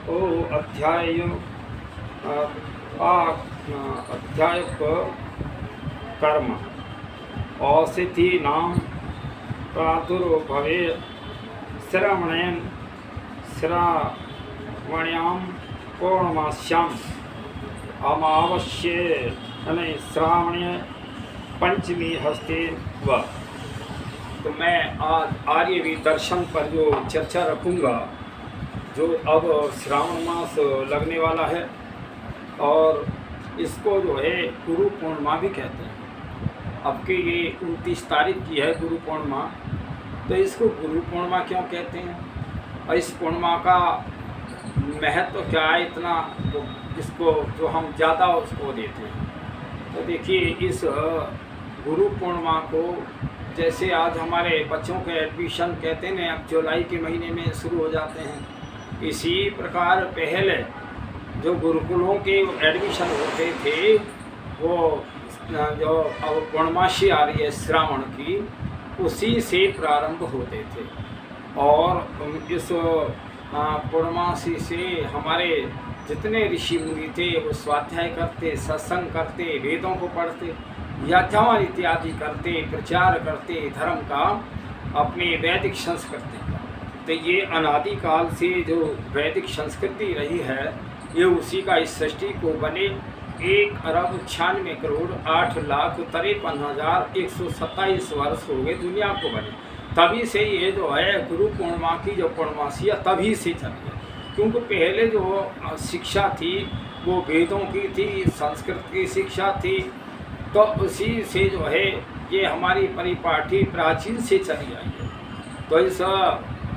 ओ अध्याय अध्याय कर्म औषधि नाम प्रादुर्भवे श्रवणेन श्रावण्यां पौर्णमास्याम अमावस्ये यानी श्रावणे पंचमी हस्ते व। तो मैं आज आर्यवी दर्शन पर जो चर्चा रखूँगा, जो अब श्रावण मास लगने वाला है और इसको जो है गुरु पूर्णिमा भी कहते हैं। अब के ये 29 तारीख की है गुरु पूर्णिमा, तो इसको गुरु पूर्णिमा क्यों कहते हैं और इस पूर्णिमा का महत्व क्या है इतना, तो इसको जो हम ज़्यादा उसको देते हैं। तो देखिए इस गुरु पूर्णिमा को, जैसे आज हमारे बच्चों के एडमिशन कहते हैं अब जुलाई के महीने में शुरू हो जाते हैं, इसी प्रकार पहले जो गुरुकुलों के एडमिशन होते थे वो जो अब पूर्णमासी आ रही है श्रावण की, उसी से प्रारंभ होते थे। और इस पूर्णमासी से हमारे जितने ऋषि मुनि थे वो स्वाध्याय करते, सत्संग करते, वेदों को पढ़ते, यज्ञावन इत्यादि करते, प्रचार करते धर्म का, अपनी वैदिक संस्कृति का। तो ये अनादिकाल से जो वैदिक संस्कृति रही है, ये उसी का इस सृष्टि को बने 1,96,08,53,127 वर्ष हो गए दुनिया को बने। तभी से ये जो है गुरु पूर्णिमा की जो पूर्णमासी तभी से चली है, क्योंकि पहले जो शिक्षा थी वो वेदों की थी, संस्कृत की शिक्षा थी, तो उसी से जो है ये हमारी परिपाटी प्राचीन से चली आई है। तो इस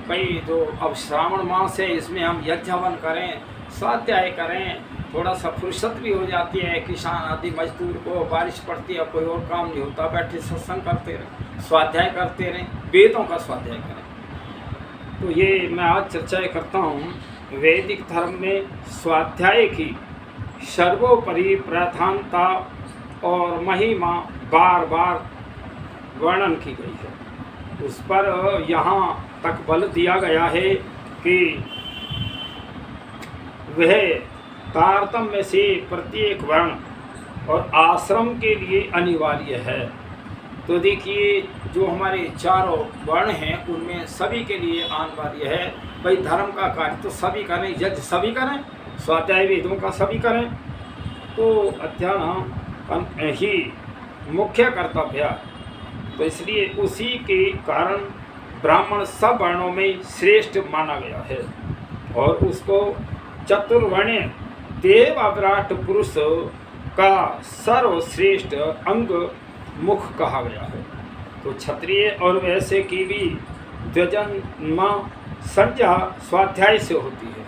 भाई जो अब श्रावण मास है इसमें हम यज्ञ हवन करें, स्वाध्याय करें, थोड़ा सा फुर्सत भी हो जाती है। किसान आदि मजदूर को बारिश पड़ती है, कोई और काम नहीं होता, बैठे सत्संग करते रहें, स्वाध्याय करते रहें, वेदों का स्वाध्याय करें। तो ये मैं आज चर्चा करता हूँ वैदिक धर्म में स्वाध्याय की सर्वोपरि प्रधानता और महिमा बार बार वर्णन की गई है। उस पर यहाँ तक बल दिया गया है कि वह तारतम्य से प्रत्येक वर्ण और आश्रम के लिए अनिवार्य है। तो देखिए जो हमारे चारों वर्ण हैं उनमें सभी के लिए अनिवार्य है। भाई धर्म का कार्य तो सभी करें, यज्ञ सभी करें, स्वाध्याय वेदों का सभी करें, तो अध्ययन ही मुख्य कर्तव्य। तो इसलिए उसी के कारण ब्राह्मण सब वर्णों में श्रेष्ठ माना गया है और उसको चतुर्वर्ण्य देव विराट पुरुष का सर्वश्रेष्ठ अंग मुख कहा गया है। तो क्षत्रिय और वैश्य की भी द्विजन्मा संज्ञा स्वाध्याय से होती है।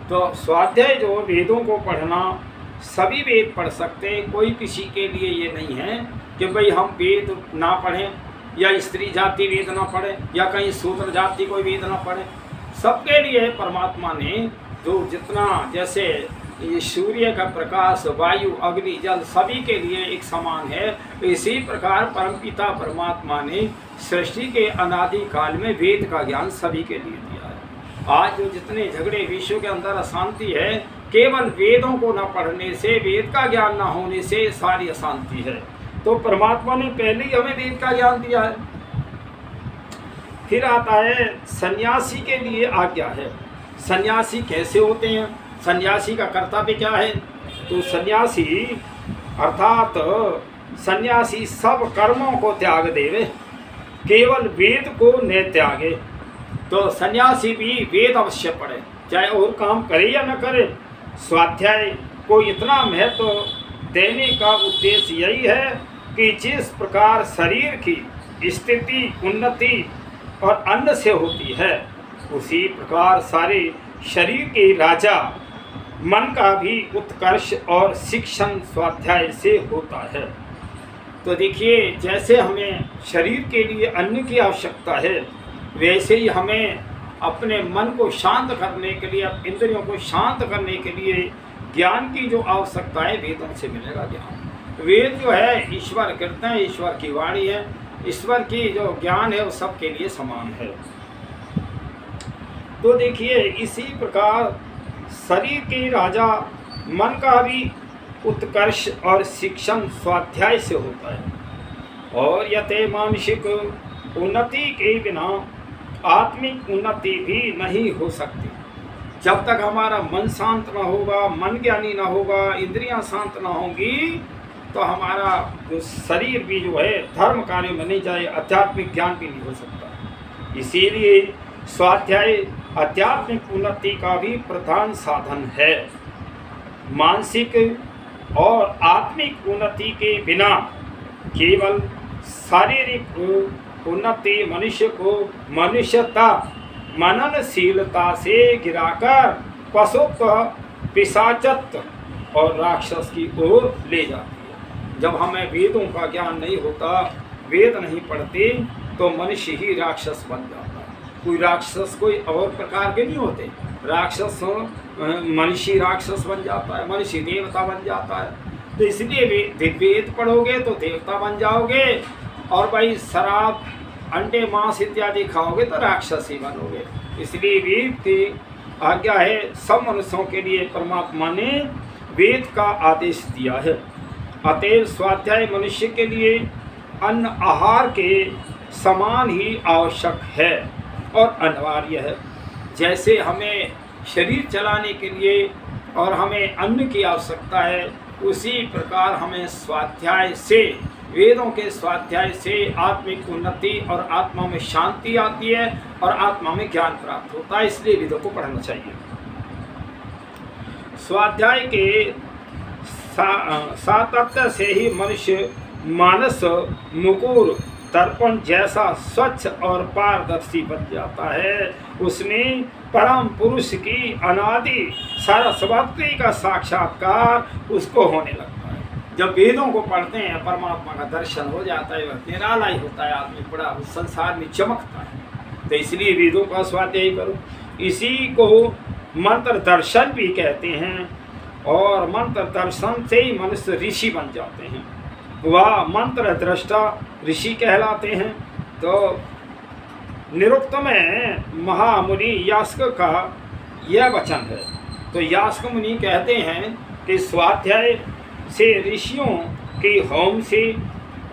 तो स्वाध्याय जो वेदों को पढ़ना, सभी वेद पढ़ सकते हैं, कोई किसी के लिए ये नहीं है कि भाई हम वेद ना पढ़ें या स्त्री जाति वेद ना पढ़ें या कहीं शूद्र जाति कोई वेद ना पढ़े। सबके लिए परमात्मा ने जो जितना, जैसे ये सूर्य का प्रकाश, वायु, अग्नि, जल सभी के लिए एक समान है, इसी प्रकार परमपिता परमात्मा ने सृष्टि के अनादि काल में वेद का ज्ञान सभी के लिए दिया है। आज जो जितने झगड़े विश्व के अंदर अशांति है, केवल वेदों को न पढ़ने से, वेद का ज्ञान न होने से सारी अशांति है। तो परमात्मा ने पहले ही हमें वेद का ज्ञान दिया है। फिर आता है सन्यासी के लिए आज्ञा है। सन्यासी कैसे होते हैं, सन्यासी का कर्तव्य क्या है? तो सन्यासी अर्थात सन्यासी सब कर्मों को त्याग देवे, केवल वेद को न त्यागे। तो सन्यासी भी वेद अवश्य पढ़े, चाहे और काम करे या न करे। स्वाध्याय को इतना महत्व देने का उद्देश्य यही है कि जिस प्रकार शरीर की स्थिति उन्नति और अन्न से होती है, उसी प्रकार सारे शरीर के राजा मन का भी उत्कर्ष और शिक्षण स्वाध्याय से होता है। तो देखिए जैसे हमें शरीर के लिए अन्न की आवश्यकता है, वैसे ही हमें अपने मन को शांत करने के लिए, इंद्रियों को शांत करने के लिए ज्ञान की जो आवश्यकता है, वेदों से मिलेगा ज्ञान। वेद जो है ईश्वर कहते हैं, ईश्वर की वाणी है, ईश्वर की जो ज्ञान है वो सबके लिए समान है। तो देखिए इसी प्रकार शरीर के राजा मन का भी उत्कर्ष और शिक्षण स्वाध्याय से होता है। और यते मानसिक उन्नति के बिना आत्मिक उन्नति भी नहीं हो सकती। जब तक हमारा मन शांत न होगा, मन ज्ञानी न होगा, इंद्रियां शांत न होंगी, तो हमारा जो शरीर भी जो है धर्म कार्य में नहीं जाए, आध्यात्मिक ज्ञान भी नहीं हो सकता। इसीलिए स्वाध्याय आध्यात्मिक उन्नति का भी प्रधान साधन है। मानसिक और आत्मिक उन्नति के बिना केवल शारीरिक उन्नति मनुष्य को मनुष्यता मननशीलता से गिराकर पशुत्व, पिशाचत्व और राक्षस की ओर ले जाती है। जब हमें वेदों का ज्ञान नहीं होता, वेद नहीं पढ़ते, तो मनुष्य ही राक्षस बन जाता है। कोई राक्षस कोई और प्रकार के नहीं होते। राक्षस मनुष्य राक्षस बन जाता है, मनुष्य देवता बन जाता है। तो इसलिए वेद पढ़ोगे तो देवता बन जाओगे, और भाई शराब, अंडे, मांस इत्यादि खाओगे तो राक्षस ही बनोगे। इसलिए वेद की आज्ञा है, सब मनुष्यों के लिए परमात्मा ने वेद का आदेश दिया है। अतएव स्वाध्याय मनुष्य के लिए अन्न आहार के समान ही आवश्यक है और अनिवार्य है। जैसे हमें शरीर चलाने के लिए और हमें अन्न की आवश्यकता है, उसी प्रकार हमें स्वाध्याय से, वेदों के स्वाध्याय से आत्मिक उन्नति और आत्मा में शांति आती है और आत्मा में ज्ञान प्राप्त होता है। इसलिए वेदों को पढ़ना चाहिए। स्वाध्याय के सातत्य से ही मनुष्य मानस मुकुर दर्पण जैसा स्वच्छ और पारदर्शी बन जाता है। उसमें परम पुरुष की अनादि सरस्वती का साक्षात्कार उसको होने लगता है। जब वेदों को पढ़ते हैं, परमात्मा का दर्शन हो जाता है, वह निराला ही होता है, आदमी बड़ा उस संसार में चमकता है। तो इसलिए वेदों का स्वाध्याय करो। इसी को मंत्र दर्शन भी कहते हैं, और मंत्र दर्शन से ही मनुष्य ऋषि बन जाते हैं। वह मंत्र दृष्टा ऋषि कहलाते हैं। तो निरुक्त में महामुनि यास्क का यह वचन है। तो यास्क मुनि कहते हैं कि स्वाध्याय से ऋषियों के होम से,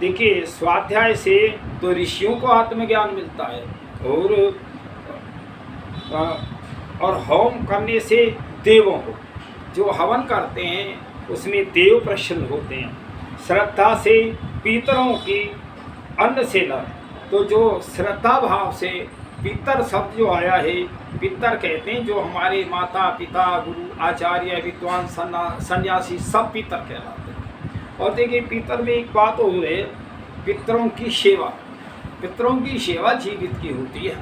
देखिए स्वाध्याय से तो ऋषियों को आत्मज्ञान मिलता है, और होम करने से देवों को, जो हवन करते हैं उसमें देव प्रसन्न होते हैं। श्रद्धा से पितरों की अन्न से न, तो जो श्रद्धा भाव से पितर शब्द जो आया है, पितर कहते हैं जो हमारे माता पिता गुरु आचार्य विद्वान सन्यासी सब पितर कहलाते हैं। और देखिए पितर में एक बात हो है, पितरों की सेवा, पितरों की सेवा जीवित की होती है।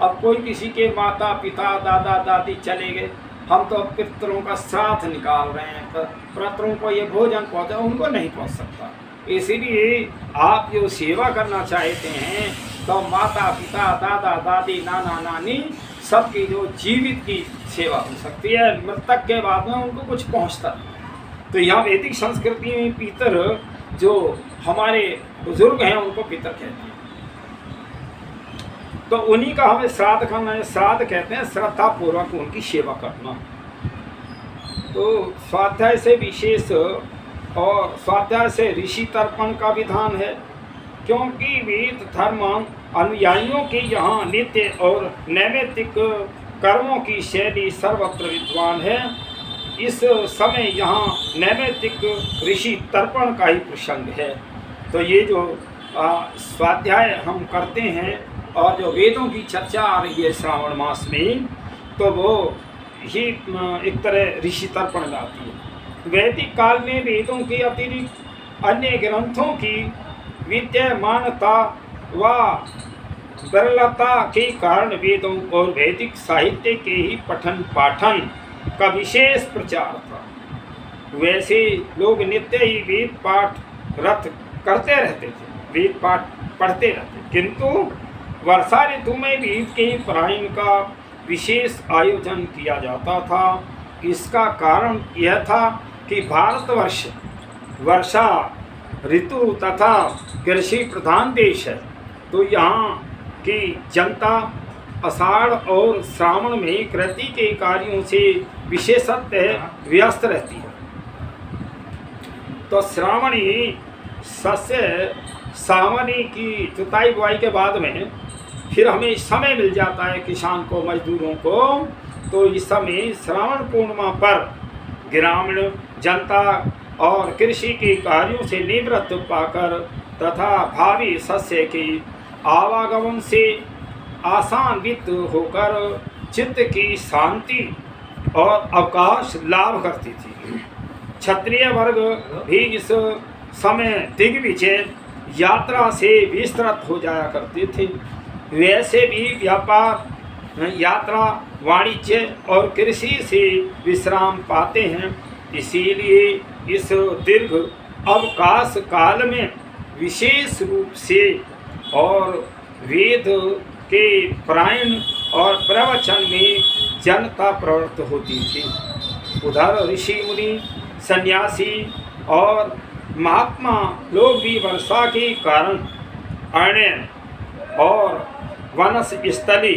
अब कोई किसी के माता पिता दादा दादी चले गए, हम तो पितरों का श्राद्ध निकाल रहे हैं, पितरों को ये भोजन पहुँचा, उनको नहीं पहुँच सकता। इसीलिए आप जो सेवा करना चाहते हैं तो माता पिता दादा दादी नाना नानी सबकी जो जीवित की सेवा हो सकती है, मृतक के बाद में उनको कुछ पहुँचता नहीं। तो यहाँ वैदिक संस्कृति में पितर जो हमारे बुजुर्ग हैं उनको पितर कहते हैं। तो उन्हीं का हमें श्राद्ध करना है। श्राद्ध कहते हैं श्रद्धा पूर्वक उनकी सेवा करना। तो स्वाध्याय से विशेष और स्वाध्याय से ऋषि तर्पण का विधान है, क्योंकि वेद धर्म अनुयायियों के यहाँ नित्य और नैमित्तिक कर्मों की शैली सर्वत्र विद्वान है। इस समय यहाँ नैमित्तिक ऋषि तर्पण का ही प्रसंग है। तो ये जो स्वाध्याय हम करते हैं और जो वेदों की चर्चा आ रही है श्रावण मास में, तो वो ही एक तरह ऋषि तर्पण लाती है। वैदिक काल में वेदों के अतिरिक्त अन्य ग्रंथों की विद्यमानता व विरलता के कारण वेदों और वैदिक साहित्य के ही पठन पाठन का विशेष प्रचार था। वैसे लोग नित्य ही वेद पाठ रत करते रहते थे, वेद पाठ पढ़ते रहते, किंतु वर्षा ऋतु में वेद के पारायण का विशेष आयोजन किया जाता था। इसका कारण यह था कि भारतवर्ष वर्षा ऋतु तथा कृषि प्रधान देश है, तो यहाँ की जनता आषाढ़ और श्रावण में कृषि के कार्यों से विशेषतः व्यस्त रहती है। तो श्रावणी सस्य सावनी की जुताई बुआई के बाद में फिर हमें समय मिल जाता है किसान को, मजदूरों को। तो इस समय श्रावण पूर्णिमा पर ग्रामीण जनता और कृषि के कार्यों से निवृत्त पाकर तथा भावी सस्य के आवागमन से आसान्वित होकर चित्त की शांति और अवकाश लाभ करती थी। क्षत्रिय वर्ग भी इस समय दिग्विजय यात्रा से विस्तृत हो जाया करते थे। वैसे भी व्यापार, यात्रा, वाणिज्य और कृषि से विश्राम पाते हैं। इसीलिए इस दीर्घ अवकाश काल में विशेष रूप से और वेद के पारायण और प्रवचन में जनता प्रवृत्त होती थी। उधर ऋषि मुनि, सन्यासी और महात्मा लोग भी वर्षा के कारण अरण्य और वनस्थली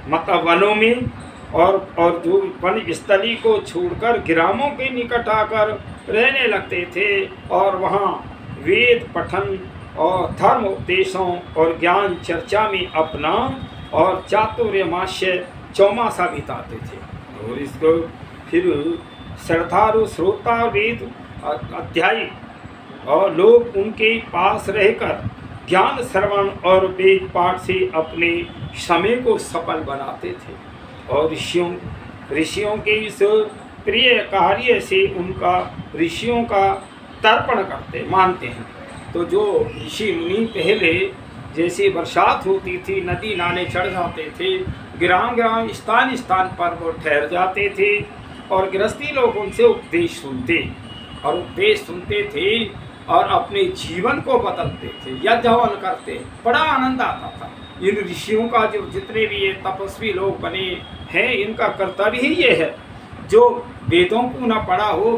मतलब वनों में और जो वन स्थली को छोड़कर ग्रामों के निकट आकर रहने लगते थे और वहाँ वेद पठन और धर्म उपदेशों और ज्ञान चर्चा में अपना और चातुर्मास्य चौमासा बिताते थे। और इसको फिर श्रद्धालु श्रोता वेद अध्यायी और लोग उनके पास रहकर ज्ञान श्रवण और वेद पाठ से अपने समय को सफल बनाते थे और ऋषियों के इस प्रिय कार्य से उनका ऋषियों का तर्पण करते मानते हैं। तो जो ऋषि मुनि पहले जैसे बरसात होती थी, नदी नाले चढ़ जाते थे, ग्राम स्थान पर वो ठहर जाते थे और गृहस्थी लोग उनसे उपदेश सुनते थे और अपने जीवन को बदलते थे, यज्ञ हवन करते, बड़ा आनंद आता था। इन ऋषियों का जो जितने भी ये तपस्वी लोग बने हैं, इनका कर्तव्य ही ये है, जो वेदों को न पढ़ा हो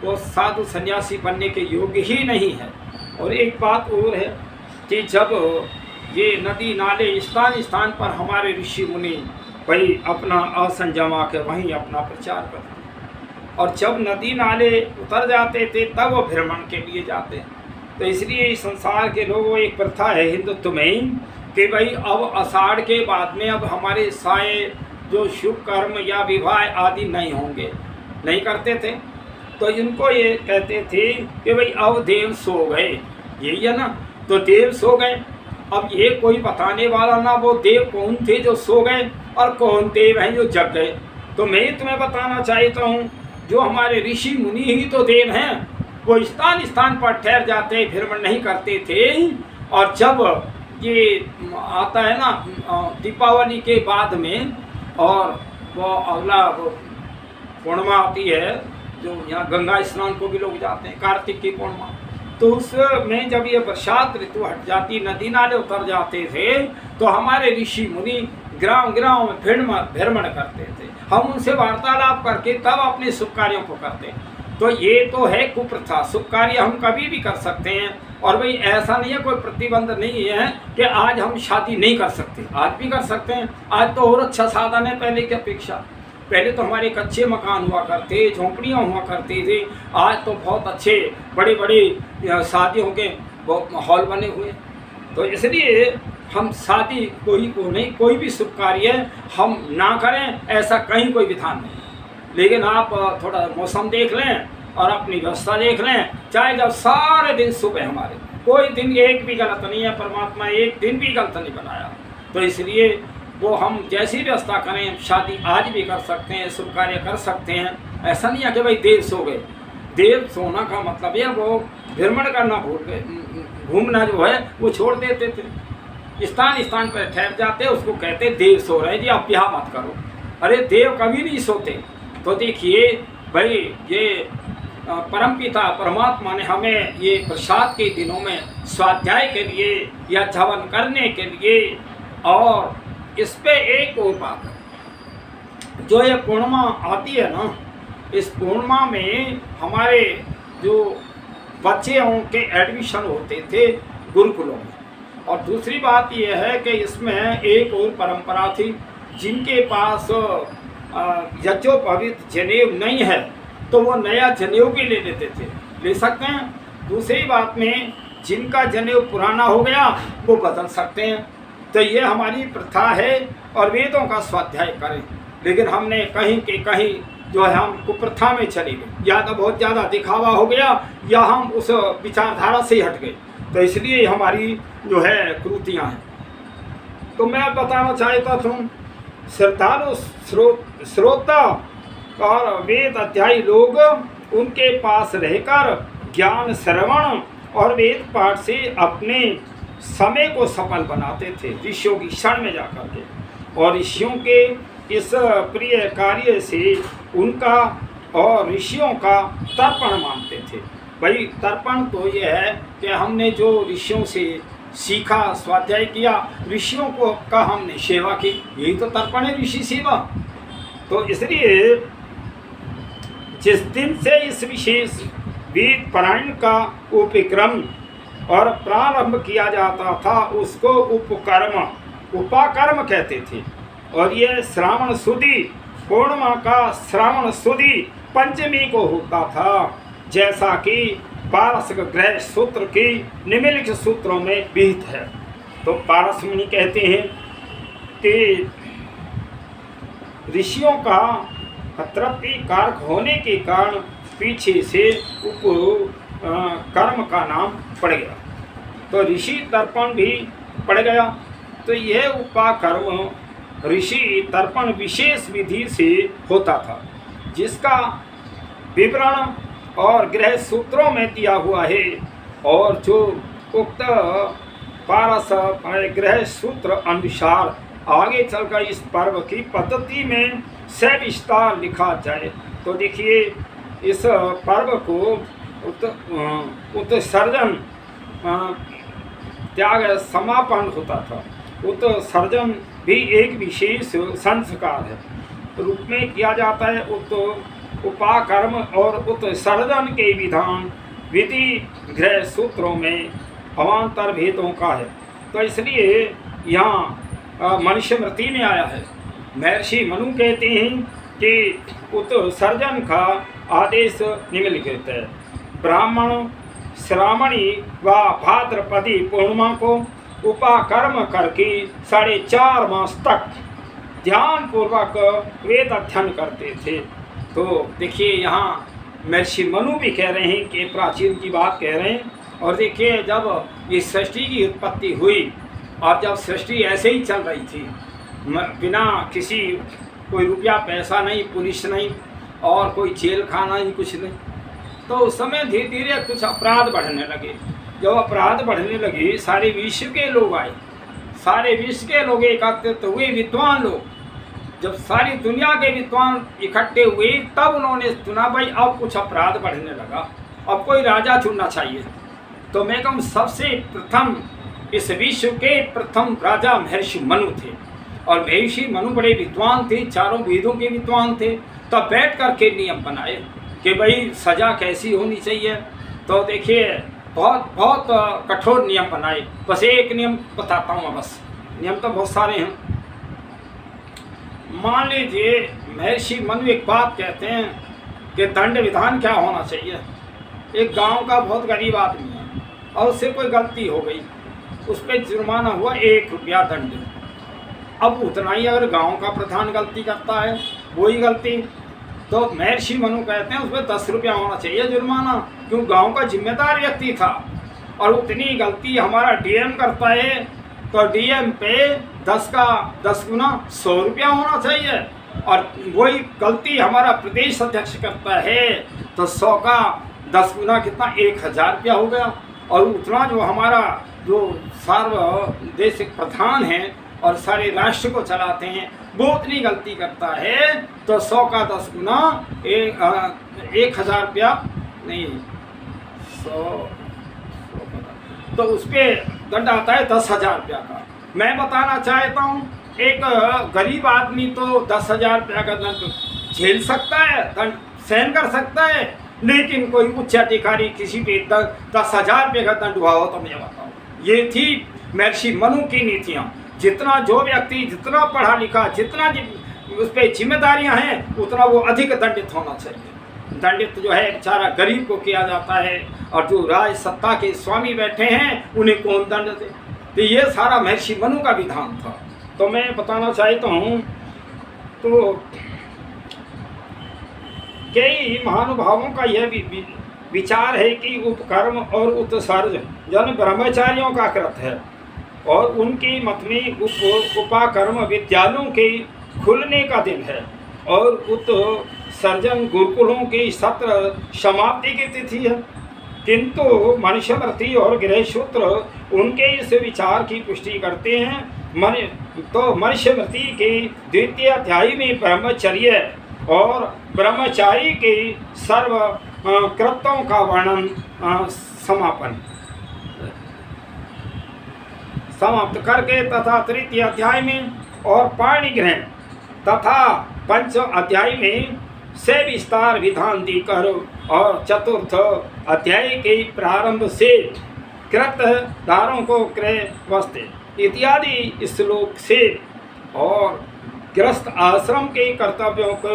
वो साधु सन्यासी बनने के योग्य ही नहीं है। और एक बात और है कि जब ये नदी नाले स्थान पर हमारे ऋषि मुनि भाई अपना आसन जमा के वहीं अपना प्रचार करते, और जब नदी नाले उतर जाते थे तब वो भ्रमण के लिए जाते। तो इसलिए इस संसार के लोगों एक प्रथा है हिंदुत्व में कि भाई अब आषाढ़ के बाद में अब हमारे साए जो शुभ कर्म या विवाह आदि नहीं होंगे, नहीं करते थे। तो इनको ये कहते थे कि भाई अब देव सो गए, यही है ना, तो देव सो गए। अब ये कोई बताने वाला ना वो देव कौन थे जो सो गए और कौन देव हैं जो जग गए। तो मैं तुम्हें बताना चाहता हूँ, जो हमारे ऋषि मुनि ही तो देव हैं, वो स्थान पर ठहर जाते, भ्रमण नहीं करते थे। और जब ये आता है ना दीपावली के बाद में, और वो अगला पूर्णिमा आती है, जो यहाँ गंगा स्नान को भी लोग जाते हैं, कार्तिक की पूर्णिमा, तो उसमें जब ये बरसात ऋतु हट जाती, नदी नाले उतर जाते थे, तो हमारे ऋषि मुनि ग्राम में भ्रमण करते थे। हम उनसे वार्तालाप करके तब अपने शुभ कार्यों को करते। तो ये तो है कुप्रथा, शुभ कार्य हम कभी भी कर सकते हैं। और भाई ऐसा नहीं है, कोई प्रतिबंध नहीं है कि आज हम शादी नहीं कर सकते, आज भी कर सकते हैं। आज तो और अच्छा साधन है पहले की अपेक्षा। पहले तो हमारे कच्चे मकान हुआ करते, झोंपड़ियाँ हुआ करती थी, आज तो बहुत अच्छे बड़े बड़े शादियों के हॉल बने हुए। तो इसलिए हम शादी कोई भी शुभ कार्य हम ना करें, ऐसा कहीं कोई विधान नहीं। लेकिन आप थोड़ा मौसम देख लें और अपनी व्यवस्था देख लें, चाहे जब सारे दिन शुभ है हमारे, कोई दिन एक भी गलत नहीं है, परमात्मा एक दिन भी गलत नहीं बनाया। तो इसलिए वो हम जैसी व्यवस्था करें, शादी आज भी कर सकते हैं, शुभ कार्य कर सकते हैं। ऐसा नहीं है कि भाई देव सो गए। देव सोना का मतलब है वो भ्रमण करना भूल गए, घूमना जो है वो छोड़ देते थे, स्थान पर ठहर जाते, उसको कहते देव सो रहे जी, आप ब्याह मत करो। अरे देव कभी नहीं सोते। तो देखिए भाई, ये परमपिता परमात्मा ने हमें ये प्रसाद के दिनों में स्वाध्याय के लिए या जवन करने के लिए, और इस पे एक और बात है, जो ये पूर्णिमा आती है ना, इस पूर्णिमा में हमारे जो बच्चे के एडमिशन होते थे गुरुकुलों में, और दूसरी बात यह है कि इसमें एक और परंपरा थी, जिनके पास यज्ञोपवीत जनेऊ नहीं है तो वो नया जनेऊ भी ले लेते थे, ले सकते हैं। दूसरी बात में जिनका जनेऊ पुराना हो गया वो बदल सकते हैं। तो ये हमारी प्रथा है और वेदों का स्वाध्याय करें। लेकिन हमने कहीं के कहीं जो है हम कुप्रथा में चले गए, या तो बहुत ज़्यादा दिखावा हो गया या हम उस विचारधारा से ही हट गए, तो इसलिए हमारी जो है कुरीतियाँ हैं। तो मैं बताना चाहता था, श्रद्धालु श्रोता और वेद अध्यायी लोग उनके पास रहकर ज्ञान श्रवण और वेद पाठ से अपने समय को सफल बनाते थे, ऋषियों की शरण में जाकर के। और ऋषियों के इस प्रिय कार्य से उनका और ऋषियों का तर्पण मानते थे। भाई तर्पण तो ये है कि हमने जो ऋषियों से सीखा, स्वाध्याय किया, ऋषियों को का हमने सेवा की, यही तो तर्पण है, ऋषि सेवा। तो इसलिए जिस दिन से इस विशेष वेद पारायण का उपक्रम और प्रारंभ किया जाता था उसको उपाकर्म कहते थे। और यह श्रावण सुदी पूर्णिमा का श्रावण सुदी पंचमी को होता था, जैसा कि पारस ग्रह सूत्र की निम्नलिखित सूत्रों में विहित है। तो पारस मुनि कहते हैं कि ऋषियों का तृप्ति कारक होने के कारण पीछे से कर्म का नाम पड़ गया, तो ऋषि तर्पण भी पड़ गया। तो यह उपाकर्म ऋषि तर्पण विशेष विधि से होता था, जिसका विवरण और ग्रह सूत्रों में दिया हुआ है। और जो उक्त पारस ग्रह सूत्र अनुसार आगे चलकर इस पर्व की पद्धति में सविस्तार लिखा जाए तो देखिए, इस पर्व को उत्सर्जन त्याग समापन होता था। उत्सर्जन भी एक विशेष संस्कार है रूप में किया जाता है। उपाकर्म और उत्सर्जन के विधान विधि ग्रह सूत्रों में अवान्तर भेदों का है। तो इसलिए यहाँ मनुस्मृति में आया है। महर्षि मनु कहते हैं कि उत्सर्जन का आदेश निम्नलिखित है। ब्राह्मण श्रावणी व भाद्रपदी पूर्णिमा को उपाकर्म करके 4.5 मास तक ध्यान पूर्वक वेद अध्ययन करते थे। तो देखिए यहाँ महर्षि मनु भी कह रहे हैं कि प्राचीन की बात कह रहे हैं। और देखिए जब ये सृष्टि की उत्पत्ति हुई और जब सृष्टि ऐसे ही चल रही थी, बिना किसी कोई रुपया पैसा नहीं, पुलिस नहीं और कोई जेल खाना नहीं, कुछ नहीं, तो उस समय धीरे धीरे कुछ अपराध बढ़ने लगे। जब अपराध बढ़ने लगे सारे विश्व के लोग आए, सारे विश्व के लोग एकत्रित हुए, विद्वान लोग। जब सारी दुनिया के विद्वान इकट्ठे हुए तब उन्होंने सुना भाई अब कुछ अपराध बढ़ने लगा, अब कोई राजा चुनना चाहिए। तो मैं कहूँ सबसे प्रथम इस विश्व के प्रथम राजा महर्षि मनु थे। और महर्षि मनु बड़े विद्वान थे, चारों वेदों के विद्वान थे। तब बैठ कर के नियम बनाए कि भाई सज़ा कैसी होनी चाहिए। तो देखिए बहुत बहुत कठोर नियम बनाए। बस एक नियम बताता हूँ, बस नियम तो बहुत सारे हैं। मान लीजिए महर्षि मनु एक बात कहते हैं कि दंड विधान क्या होना चाहिए। एक गांव का बहुत गरीब आदमी है और उससे कोई गलती हो गई, उस पर जुर्माना हुआ 1 रुपया दंड। अब उतना ही अगर गांव का प्रधान गलती करता है वही गलती, तो महर्षि मनु कहते हैं उसमें 10 रुपया होना चाहिए जुर्माना, क्यों गांव का जिम्मेदार व्यक्ति था। और उतनी गलती हमारा डीएम करता है तो डीएम पे 10 का 10 गुना 100 रुपया होना चाहिए। और वही गलती हमारा प्रदेश अध्यक्ष करता है तो 100 का 10 गुना कितना 1000 रुपया हो गया। और उतना जो हमारा जो सार्वदेशिक प्रधान है और सारे राष्ट्र को चलाते हैं वो उतनी गलती करता है तो 100 का 10 गुना 1000 रुपया नहीं 100 तो उस पर दंड आता है 10,000 रुपया का। मैं बताना चाहता हूँ एक गरीब आदमी तो 10,000 रुपया का दंड झेल सकता है, दंड सहन कर सकता है, लेकिन कोई उच्च अधिकारी किसी पे 10,000 रुपये का दंड हुआ हो तो मैं बताऊँ। ये थी महर्षि मनु की नीतियाँ। जितना जो व्यक्ति जितना पढ़ा लिखा, जितना उस पर जिम्मेदारियाँ हैं, उतना वो अधिक दंडित होना चाहिए। दंडित जो है बेचारा गरीब को किया जाता है, और जो राज सत्ता के स्वामी बैठे हैं उन्हें कौन दंड दे। तो ये सारा महर्षि मनु का विधान था। तो मैं बताना चाहता हूँ, तो कई महानुभावों का यह भी विचार है कि उपकर्म और उत्सर्ज जन ब्रह्मचारियों का कृत है, और उनके मत में उपाकर्म विद्यालयों के खुलने का दिन है, और उत्सर्जन गुरुकुलों की सत्र समाप्ति की तिथि है। किंतु मनुस्मृति और गृहसूत्र उनके इस विचार की पुष्टि करते हैं। तो मनुस्मृति के द्वितीय अध्याय में ब्रह्मचर्य और ब्रह्मचारी के सर्व कृत्यों का वर्णन समाप्त करके तथा तृतीय अध्याय में और पाणि ग्रहण तथा पंचम अध्याय में से विस्तार विधान देकर, और चतुर्थ अध्याय के प्रारंभ से कृतदारों को क्रय वस्ते इत्यादि श्लोक से और गृहस्थ आश्रम के कर्तव्यों को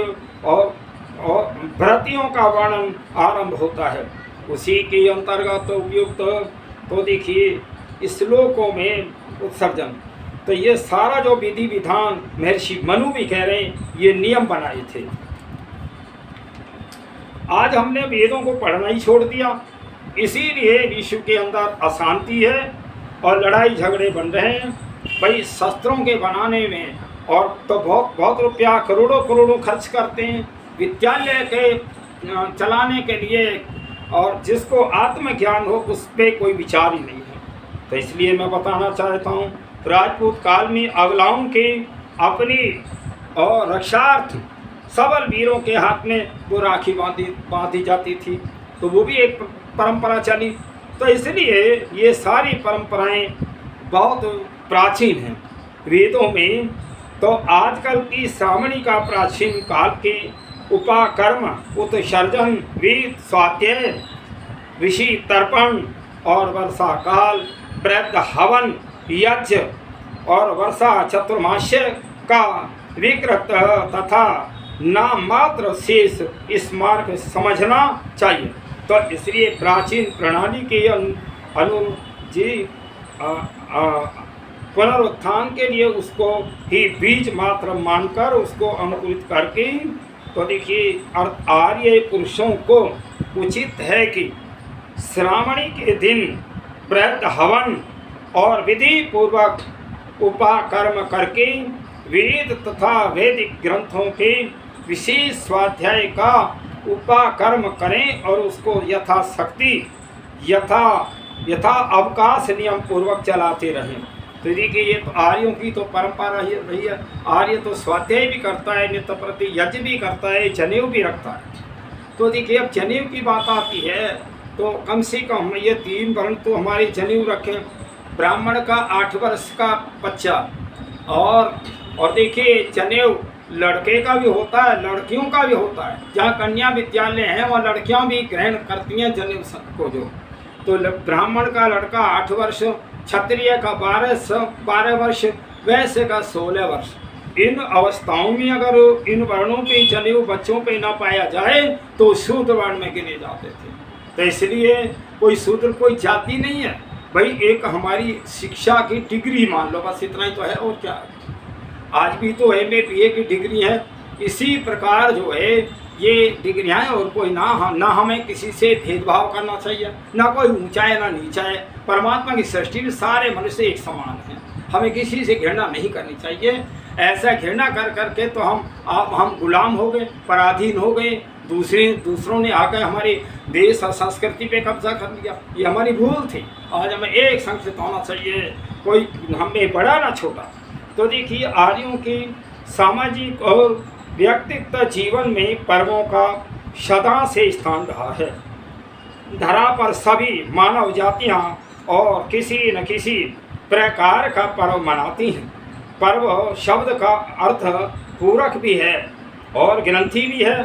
और व्रतियों का वर्णन आरंभ होता है। उसी के अंतर्गत उपयुक्त तो देखिए श्लोकों में उत्सर्जन, तो ये सारा जो विधि विधान महर्षि मनु भी कह रहे हैं, ये नियम बनाए थे। आज हमने वेदों को पढ़ना ही छोड़ दिया, इसीलिए विश्व के अंदर अशांति है और लड़ाई झगड़े बन रहे हैं। भाई शस्त्रों के बनाने में और तो बहुत रुपया करोड़ों करोड़ों खर्च करते हैं विद्यालय के चलाने के लिए, और जिसको आत्मज्ञान हो उस पर कोई विचार ही नहीं है। तो इसलिए मैं बताना चाहता हूँ, राजपूत काल में अबलाओं के अपनी और रक्षार्थ सबल वीरों के हाथ में वो राखी बांधी जाती थी, तो वो भी एक परंपरा चली। तो इसलिए ये सारी परंपराएं बहुत प्राचीन हैं वेदों में। तो आजकल की श्रावणी का प्राचीन काल के उपाकर्म, उत्सर्जन, वेद स्वाध्याय, ऋषि तर्पण और वर्षा काल, वृद्ध हवन, यज्ञ और वर्षा चतुर्मास्य का विकृत तथा नाम मात्र शेष इस मार्ग समझना चाहिए। तो इसलिए प्राचीन प्रणाली के पुनरुत्थान के लिए उसको ही बीज मात्र मानकर उसको अनुकूलित करके, तो देखिए आर्य पुरुषों को उचित है कि श्रावणी के दिन वृद्ध हवन और विधि पूर्वक उपाकर्म करके वेद तथा वैदिक ग्रंथों के विशेष स्वाध्याय का उपाकर्म करें और उसको यथाशक्ति यथा अवकाश नियम पूर्वक चलाते रहें। तो देखिए ये तो आर्यों की तो परंपरा ही रही है। आर्य तो स्वाध्याय भी करता है, नित्य प्रति यज्ञ भी करता है, जनेऊ भी रखता है। तो देखिए अब जनेऊ की बात आती है तो कम से कम ये 3 वर्ण तो हमारे जनेऊ रखें। ब्राह्मण का 8 वर्ष का बच्चा, और देखिए जनेऊ लड़के का भी होता है, लड़कियों का भी होता है। जहाँ कन्या विद्यालय हैं वहाँ लड़कियाँ भी ग्रहण करती हैं जनेऊ को। जो तो ब्राह्मण का लड़का 8 वर्ष, क्षत्रिय का 12 वर्ष, वैश्य का 16 वर्ष। इन अवस्थाओं में अगर इन वर्णों पे जनेऊ बच्चों पे ना पाया जाए तो शूद्र वर्ण में गिने जाते थे। तो इसलिए कोई शूद्र कोई जाति नहीं है भाई, एक हमारी शिक्षा की डिग्री मान लो, बस इतना ही तो है। और क्या, आज भी तो MA BA की डिग्री है। इसी प्रकार जो है ये डिग्रियाँ हैं, और कोई ना हमें किसी से भेदभाव करना चाहिए, ना कोई ऊंचा है ना नीचा है। परमात्मा की सृष्टि में सारे मनुष्य एक समान हैं, हमें किसी से घृणा नहीं करनी चाहिए। ऐसा घृणा कर करके तो हम गुलाम हो गए, पराधीन हो गए, दूसरों ने आकर हमारे देश और संस्कृति पे कब्जा कर लिया। ये हमारी भूल थी। आज हमें एक संस्कृत होना चाहिए, कोई हमें बड़ा ना छोटा। तो देखिए आर्यों की सामाजिक और व्यक्तिगत जीवन में पर्वों का सदा से स्थान रहा है। धरा पर सभी मानव जातियां और किसी न किसी प्रकार का पर्व मनाती हैं। पर्व शब्द का अर्थ पूरक भी है और ग्रंथि भी है।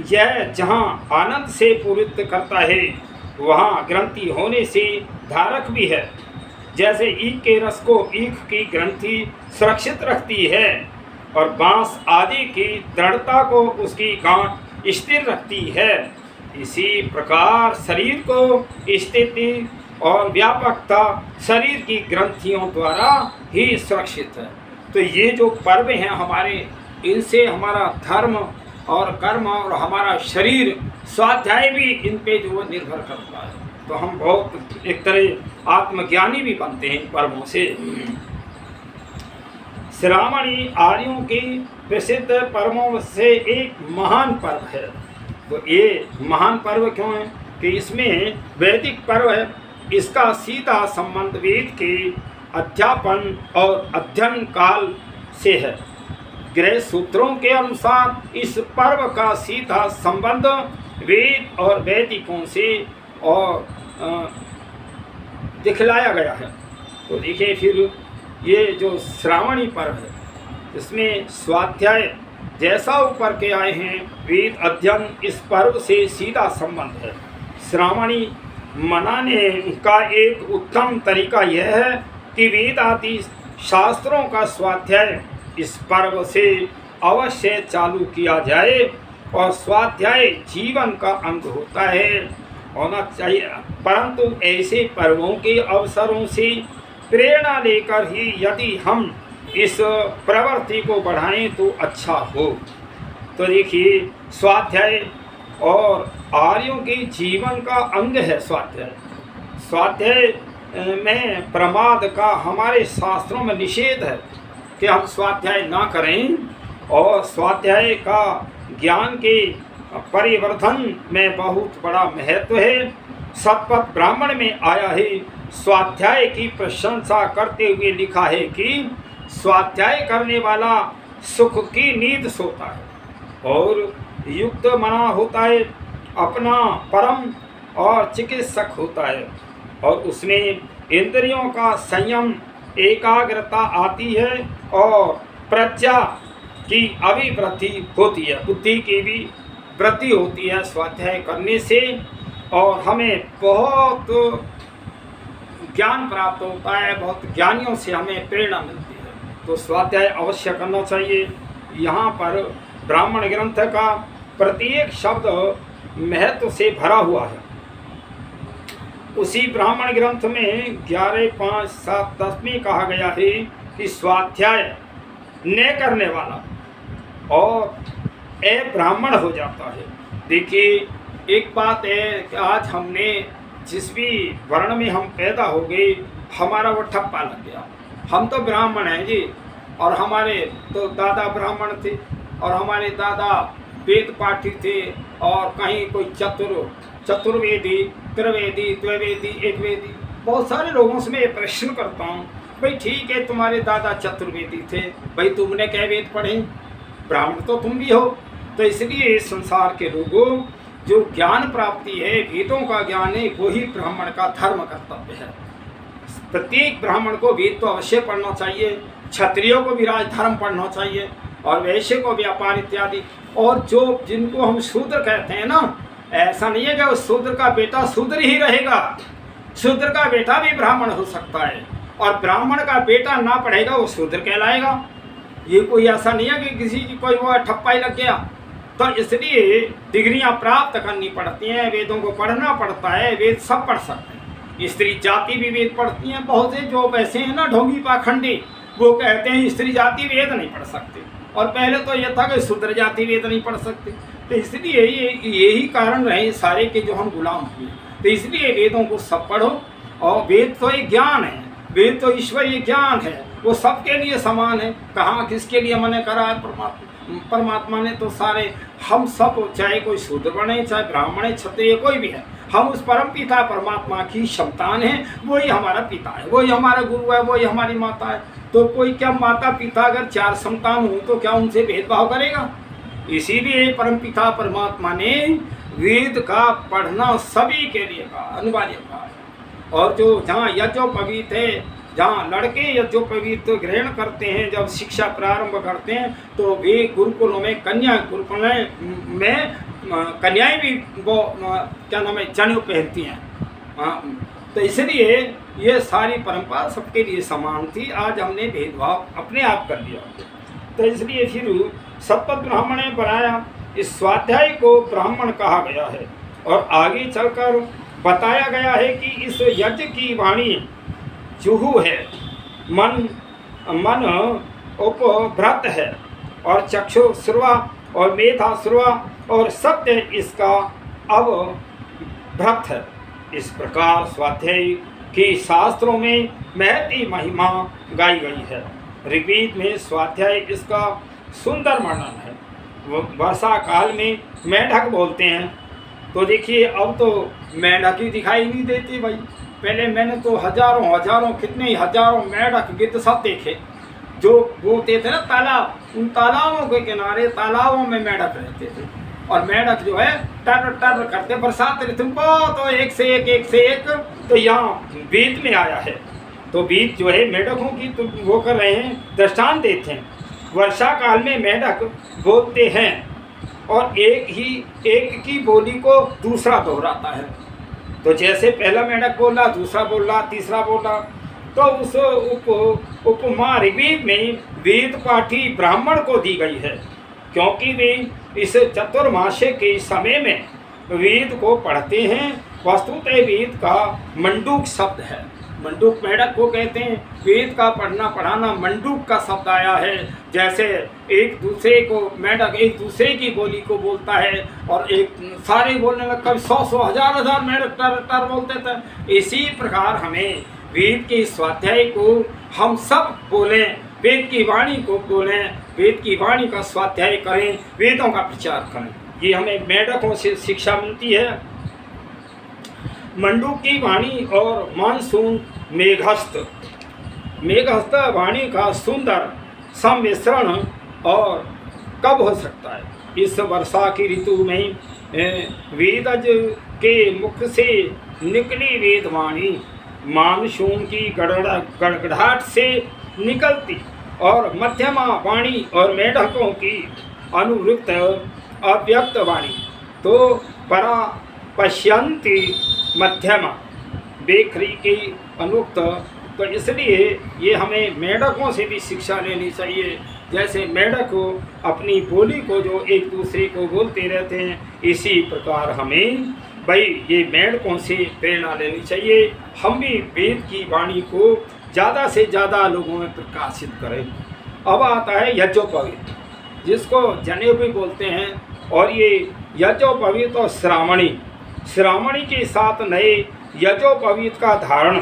यह जहाँ आनंद से पूरित करता है वहाँ ग्रंथि होने से धारक भी है। जैसे ईख के रस को ईख की ग्रंथि सुरक्षित रखती है और बांस आदि की दृढ़ता को उसकी गांठ स्थिर रखती है, इसी प्रकार शरीर को स्थिति और व्यापकता शरीर की ग्रंथियों द्वारा ही सुरक्षित है। तो ये जो पर्व हैं हमारे, इनसे हमारा धर्म और कर्म और हमारा शरीर स्वाध्याय भी इन पे जो निर्भर करता है। तो हम बहुत एक तरह आत्मज्ञानी भी बनते हैं इन पर्वों से। श्रावणी आर्यों की प्रसिद्ध पर्वों से एक महान पर्व है। तो ये महान पर्व क्यों है कि इसमें वैदिक पर्व है, इसका सीधा संबंध वेद के अध्यापन और अध्ययन काल से है। गृह सूत्रों के अनुसार इस पर्व का सीधा संबंध वेद और वैदिकों से और दिखलाया गया है। तो देखिए फिर ये जो श्रावणी पर्व है, इसमें स्वाध्याय जैसा ऊपर के आए हैं, वेद अध्ययन इस पर्व से सीधा संबंध है। श्रावणी मनाने का एक उत्तम तरीका यह है कि वेद आदि शास्त्रों का स्वाध्याय इस पर्व से अवश्य चालू किया जाए और स्वाध्याय जीवन का अंग होता है, होना चाहिए। परंतु ऐसे पर्वों के अवसरों से प्रेरणा लेकर ही यदि हम इस प्रवृत्ति को बढ़ाएं तो अच्छा हो। तो देखिए स्वाध्याय और आर्यों के जीवन का अंग है स्वाध्याय। स्वाध्याय में प्रमाद का हमारे शास्त्रों में निषेध है कि हम स्वाध्याय ना करें, और स्वाध्याय का ज्ञान के परिवर्धन में बहुत बड़ा महत्व है। सतपथ ब्राह्मण में आया है, स्वाध्याय की प्रशंसा करते हुए लिखा है कि स्वाध्याय करने वाला सुख की नींद सोता है और युक्त मना होता है, अपना परम और चिकित्सक होता है, और उसमें इंद्रियों का संयम एकाग्रता आती है और प्रज्ञा की अभिवृद्धि होती है, बुद्धि की भी वृद्धि होती है स्वाध्याय करने से, और हमें बहुत ज्ञान प्राप्त होता है, बहुत ज्ञानियों से हमें प्रेरणा मिलती है। तो स्वाध्याय अवश्य करना चाहिए। यहाँ पर ब्राह्मण ग्रंथ का प्रत्येक शब्द महत्व से भरा हुआ है। उसी ब्राह्मण ग्रंथ में 11, 5, 7, 10 में कहा गया है कि स्वाध्याय न करने वाला और ब्राह्मण हो जाता है। देखिए एक बात है कि आज हमने जिस भी वर्ण में हम पैदा हो गए, हमारा वो ठप्पा लग गया। हम तो ब्राह्मण हैं जी, और हमारे तो दादा ब्राह्मण थे, और हमारे दादा वेद पाठी थे, और कहीं कोई चतुर्वेदी, त्रिवेदी, द्विवेदी, एकवेदी, बहुत सारे लोगों से मैं ये प्रश्न करता हूँ, भाई ठीक है तुम्हारे दादा चतुर्वेदी थे, भाई तुमने क्या वेद पढ़े? ब्राह्मण तो तुम भी हो। तो इसलिए इस संसार के लोगों जो ज्ञान प्राप्ति है, वेदों का ज्ञान है, वही ब्राह्मण का धर्म कर्तव्य है। प्रत्येक ब्राह्मण को वेद तो अवश्य पढ़ना चाहिए, क्षत्रियों को भी राजधर्म पढ़ना चाहिए, और वैश्य को व्यापार इत्यादि। और जो जिनको हम शूद्र कहते हैं ना, ऐसा नहीं है कि उस शूद्र का बेटा शूद्र ही रहेगा, शूद्र का बेटा भी ब्राह्मण हो सकता है, और ब्राह्मण का बेटा ना पढ़ेगा वो शूद्र कहलाएगा। ये कोई ऐसा नहीं है कि किसी की कोई वो ठप्पा ही लग गया। तो इसलिए डिग्रियां प्राप्त करनी पड़ती हैं, वेदों को पढ़ना पड़ता है। वेद सब पढ़ सकते हैं, स्त्री जाति भी वेद पढ़ती हैं। बहुत से जो वैसे हैं ना ढोंगी पाखंडी, वो कहते हैं स्त्री जाति वेद नहीं पढ़ सकते, और पहले तो यह था कि शूद्र जाति वेद नहीं पढ़ सकते। तो इसलिए यही कारण रहे सारे के जो हम गुलाम हुए। तो इसलिए वेदों को सब पढ़ो, और वेद तो एक ज्ञान है, वेद तो ईश्वरीय ज्ञान है, वो सबके लिए समान है। कहाँ किसके लिए मने करा है? परमात्मा ने तो सारे हम सब, चाहे कोई शूद्र बने, चाहे ब्राह्मण है, क्षत्रिय, कोई भी है, हम उस परम पिता परमात्मा की संतान है। वही हमारा पिता है, वही हमारा गुरु है, वही हमारी माता है। तो कोई क्या माता पिता अगर 4 संतान हो तो क्या उनसे भेदभाव करेगा? इसीलिए परम पिता परमात्मा ने वेद का पढ़ना सभी के लिए कहा, अनिवार्य कहा। और जो जहाँ यज्ञोपवीत है, जहाँ लड़के यज्ञोपवीत ग्रहण करते हैं, जब शिक्षा प्रारंभ करते हैं, तो वे गुरुकुलों में, कन्या गुरुकुल में कन्याएं भी वो क्या नाम है, जनेऊ पहनती हैं। तो इसलिए ये सारी परंपरा सबके लिए समान थी। आज हमने भेदभाव अपने आप कर लिया, तो इसलिए फिर शपथ ब्राह्मण ने बनाया। इस स्वाध्याय को ब्राह्मण कहा गया है और आगे चलकर बताया गया है कि इस यज्ञ की वाणी जुहू है, मन मन उपभ्रत है और चक्षु श्रुवा और मेधा श्रुवा और सत्य इसका अवभ्रत है। इस प्रकार स्वाध्याय की शास्त्रों में महती महिमा गाई गई है। ऋग्वेद में स्वाध्याय इसका सुंदर वर्णन है। वर्षा काल में मेढक बोलते हैं, तो देखिए अब तो मेढक ही दिखाई नहीं देती भाई। पहले मैंने तो हजारों कितने ही हजारों मेढक गिद्ध सब देखे जो बोलते थे ना तालाब, उन तालाबों के किनारे तालाबों में मेढक रहते थे और मेढक जो है टर टर करते बरसात थे तो एक से एक। तो यहाँ वेद में आया है, तो वेद जो है मेढकों की तो वो कर रहे हैं, दृष्टांत देते हैं। वर्षा काल में मेढक बोलते हैं और एक की बोली को दूसरा दोहराता है। तो जैसे पहला मेढक बोल रहा, दूसरा बोल रहा, तीसरा बोल रहा, तो उस उपमा ऋग्वेद में वेद पाठी ब्राह्मण को दी गई है, क्योंकि वे इस चतुर्मास्य के समय में वेद को पढ़ते हैं। वस्तुतः वेद का मंडूक शब्द है, मंडूक मेढक को कहते हैं। वेद का पढ़ना पढ़ाना मंडूक का शब्द आया है। जैसे एक दूसरे को मेढक एक दूसरे की बोली को बोलता है और एक सारे बोलने लग, कभी 100 हजार मेढक टर टर बोलते थे। इसी प्रकार हमें वेद के स्वाध्याय को हम सब बोलें, वेद की वाणी को बोलें, वेद की वाणी का स्वाध्याय करें, वेदों का प्रचार करें। ये हमें मेढकों से शिक्षा मिलती है। मंडूक की वाणी और मानसून मेघस्थ वाणी का सुंदर सम्मिश्रण और कब हो सकता है? इस वर्षा की ऋतु में वेदज के मुख से निकली वेदवाणी मानसून की गड़गड़ाहट से निकलती और मध्यमा वाणी और मेढकों की अनुवृत्त अव्यक्त वाणी तो परा पश्यंती मध्यमा बेखरी की अनुक्त। तो इसलिए ये हमें मेढकों से भी शिक्षा लेनी चाहिए। जैसे मेढक अपनी बोली को जो एक दूसरे को बोलते रहते हैं, इसी प्रकार हमें भाई ये मेढकों से प्रेरणा लेनी चाहिए। हम भी वेद की वाणी को ज़्यादा से ज़्यादा लोगों में प्रकाशित करें। अब आता है यज्ञोपवीत, जिसको जनेऊ भी बोलते हैं, और ये यज्ञोपवीत और श्रावणी के साथ नए यज्ञोपवीत का धारण,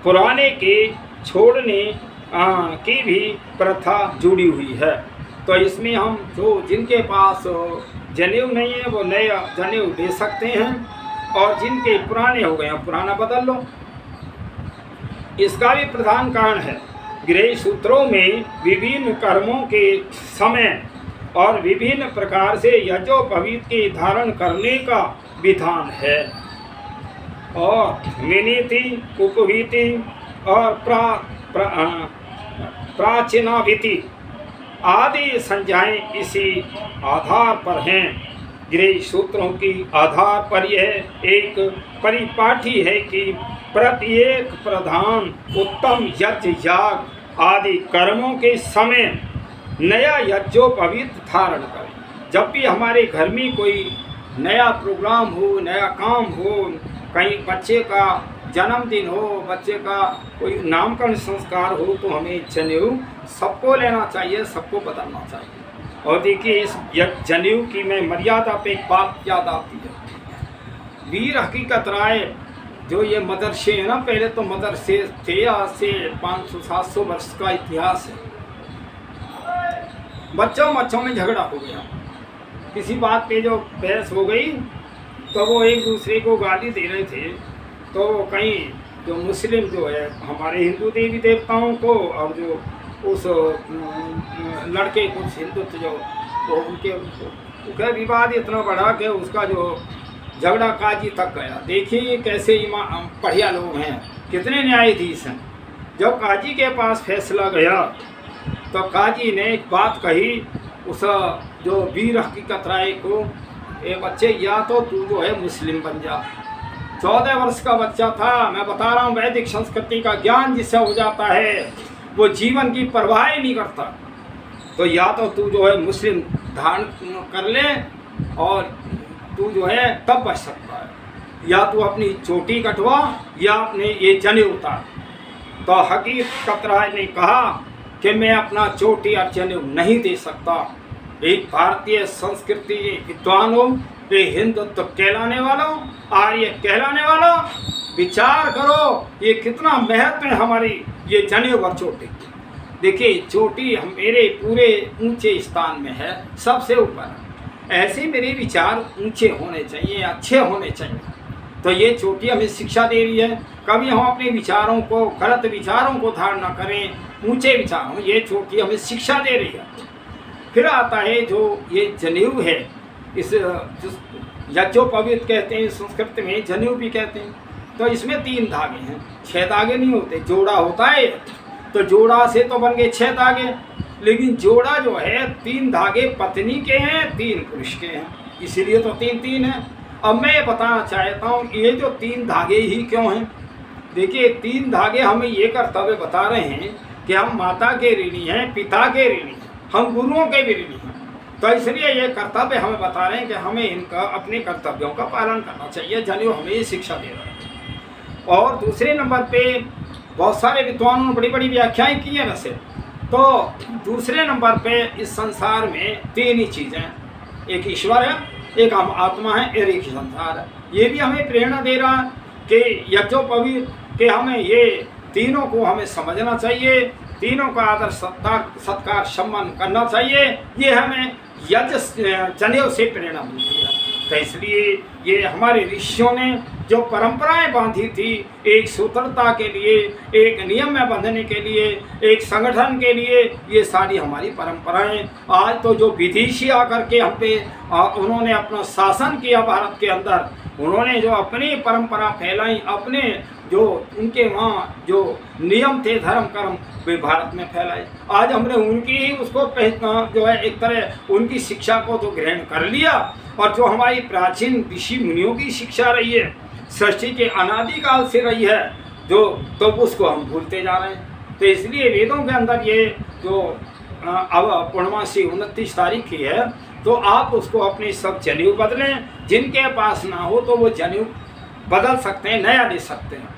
पुराने के छोड़ने की भी प्रथा जुड़ी हुई है। तो इसमें हम जो जिनके पास जनेऊ नहीं है वो नया जनेऊ ले सकते हैं, और जिनके पुराने हो गए हैं पुराना बदल लो। इसका भी प्रधान कारण है गृह सूत्रों में विभिन्न कर्मों के समय और विभिन्न प्रकार से यज्ञोपवीत के धारण करने का विधान है। और विनीति, उपवीति और प्राचीनाविति आदि संज्ञाएं इसी आधार पर हैं। गृह सूत्रों की आधार पर यह एक परिपाठी है कि प्रत्येक प्रधान उत्तम यज्ञ याग आदि कर्मों के समय नया यज्ञोपवीत धारण करें। जब भी हमारे घर में कोई नया प्रोग्राम हो, नया काम हो, कहीं बच्चे का जन्मदिन हो, बच्चे का कोई नामकरण संस्कार हो, तो हमें जनेऊ सबको लेना चाहिए, सबको बदलना चाहिए। और देखिए इस जनेऊ की में मर्यादा पे एक बात याद आती है। वीर हकीकत राय जो ये मदरसे है ना, पहले तो मदरसे थे, आज से 500-700 वर्ष का इतिहास है। बच्चों में झगड़ा हो गया, किसी बात पे जो बहस हो गई तो वो एक दूसरे को गाली दे रहे थे। तो कहीं जो मुस्लिम जो है हमारे हिंदू देवी देवताओं को, और जो उस लड़के कुछ हिंदुत्व जो वो उनके विवाद इतना बढ़ा कि उसका जो झगड़ा काजी तक गया। देखिए कैसे बढ़िया लोग हैं, कितने न्यायाधीश हैं। जब काजी के पास फैसला गया तो काजी ने एक बात कही उस जो वीर हकीकत राय को, ए बच्चे या तो तू जो है मुस्लिम बन जा, 14 वर्ष का बच्चा था। मैं बता रहा हूँ, वैदिक संस्कृति का ज्ञान जिससे हो जाता है वो जीवन की परवाह ही नहीं करता। तो या तो तू जो है मुस्लिम धारण कर ले और तू जो है तब बच सकता है, या तू अपनी चोटी कटवा या अपने ये जनेऊ उतार। तो हकीकत राय ने कहा कि मैं अपना चोटी और जनेऊ नहीं दे सकता। एक भारतीय संस्कृति विद्वानों, ये हिंदुत्व कहलाने वालों, आर्य कहलाने वालों, विचार करो ये कितना महत्व है हमारी ये जनेऊ और चोटी। देखिए चोटी मेरे पूरे ऊंचे स्थान में है, सबसे ऊपर। ऐसे मेरे विचार ऊंचे होने चाहिए, अच्छे होने चाहिए। तो ये चोटी हमें शिक्षा दे रही है, कभी हम अपने विचारों को, गलत विचारों को धारण न करें, ऊंचे विचार हों। ये चोटी हमें शिक्षा दे रही है। फिर आता है जो ये जनेऊ है, इस यज्ञोपवीत कहते हैं, संस्कृत में जनेऊ भी कहते हैं। तो इसमें 3 धागे हैं, 6 धागे नहीं होते। जोड़ा होता है तो जोड़ा से तो बन गए 6 धागे, लेकिन जोड़ा जो है 3 धागे पत्नी के हैं, 3 पुरुष के हैं, इसीलिए तो 3-3 है। अब मैं ये बताना चाहता हूँ ये जो 3 धागे ही क्यों हैं। देखिए 3 धागे हमें ये कर्तव्य बता रहे हैं कि हम माता के ऋणी हैं, पिता के ऋणी हैं, हम गुरुओं के भी ऋणी हैं। तो इसलिए ये कर्तव्य हमें बता रहे हैं कि हमें इनका अपने कर्तव्यों का पालन करना चाहिए। जनेऊ हमें ये शिक्षा दे रहा है। और दूसरे नंबर पे बहुत सारे विद्वानों ने बड़ी बड़ी व्याख्याएं की हैं वैसे। तो दूसरे नंबर पे इस संसार में 3 ही चीज़ें हैं, एक ईश्वर है, एक हम आत्मा है, एक संसार है। ये भी हमें प्रेरणा दे रहा है कि यज्ञोपवीत कि हमें ये तीनों को हमें समझना चाहिए, तीनों का आदर सत्कार सम्मान करना चाहिए। ये हमें यज्ञ जनेऊ से प्रेरणा मिलती है। तो इसलिए ये हमारे ऋषियों ने जो परंपराएं बांधी थी, एक सूत्रता के लिए, एक नियम में बंधने के लिए, एक संगठन के लिए, ये सारी हमारी परंपराएं। आज तो जो विदेशी आकर के हम पे उन्होंने अपना शासन किया भारत के अंदर, उन्होंने जो अपनी परंपरा फैलाई, अपने जो उनके वहाँ जो नियम थे धर्म कर्म, वे भारत में फैलाए। आज हमने उनकी ही उसको जो है एक तरह उनकी शिक्षा को तो ग्रहण कर लिया, और जो हमारी प्राचीन ऋषि मुनियों की शिक्षा रही है, सृष्टि के अनादिकाल से रही है, जो तो उसको हम भूलते जा रहे हैं। तो इसलिए वेदों के अंदर ये जो अब पूर्णमासी 29 तारीख की है, तो आप उसको अपने सब जनेऊ बदलें। जिनके पास ना हो तो वो जनेऊ बदल सकते हैं, नया ले सकते हैं।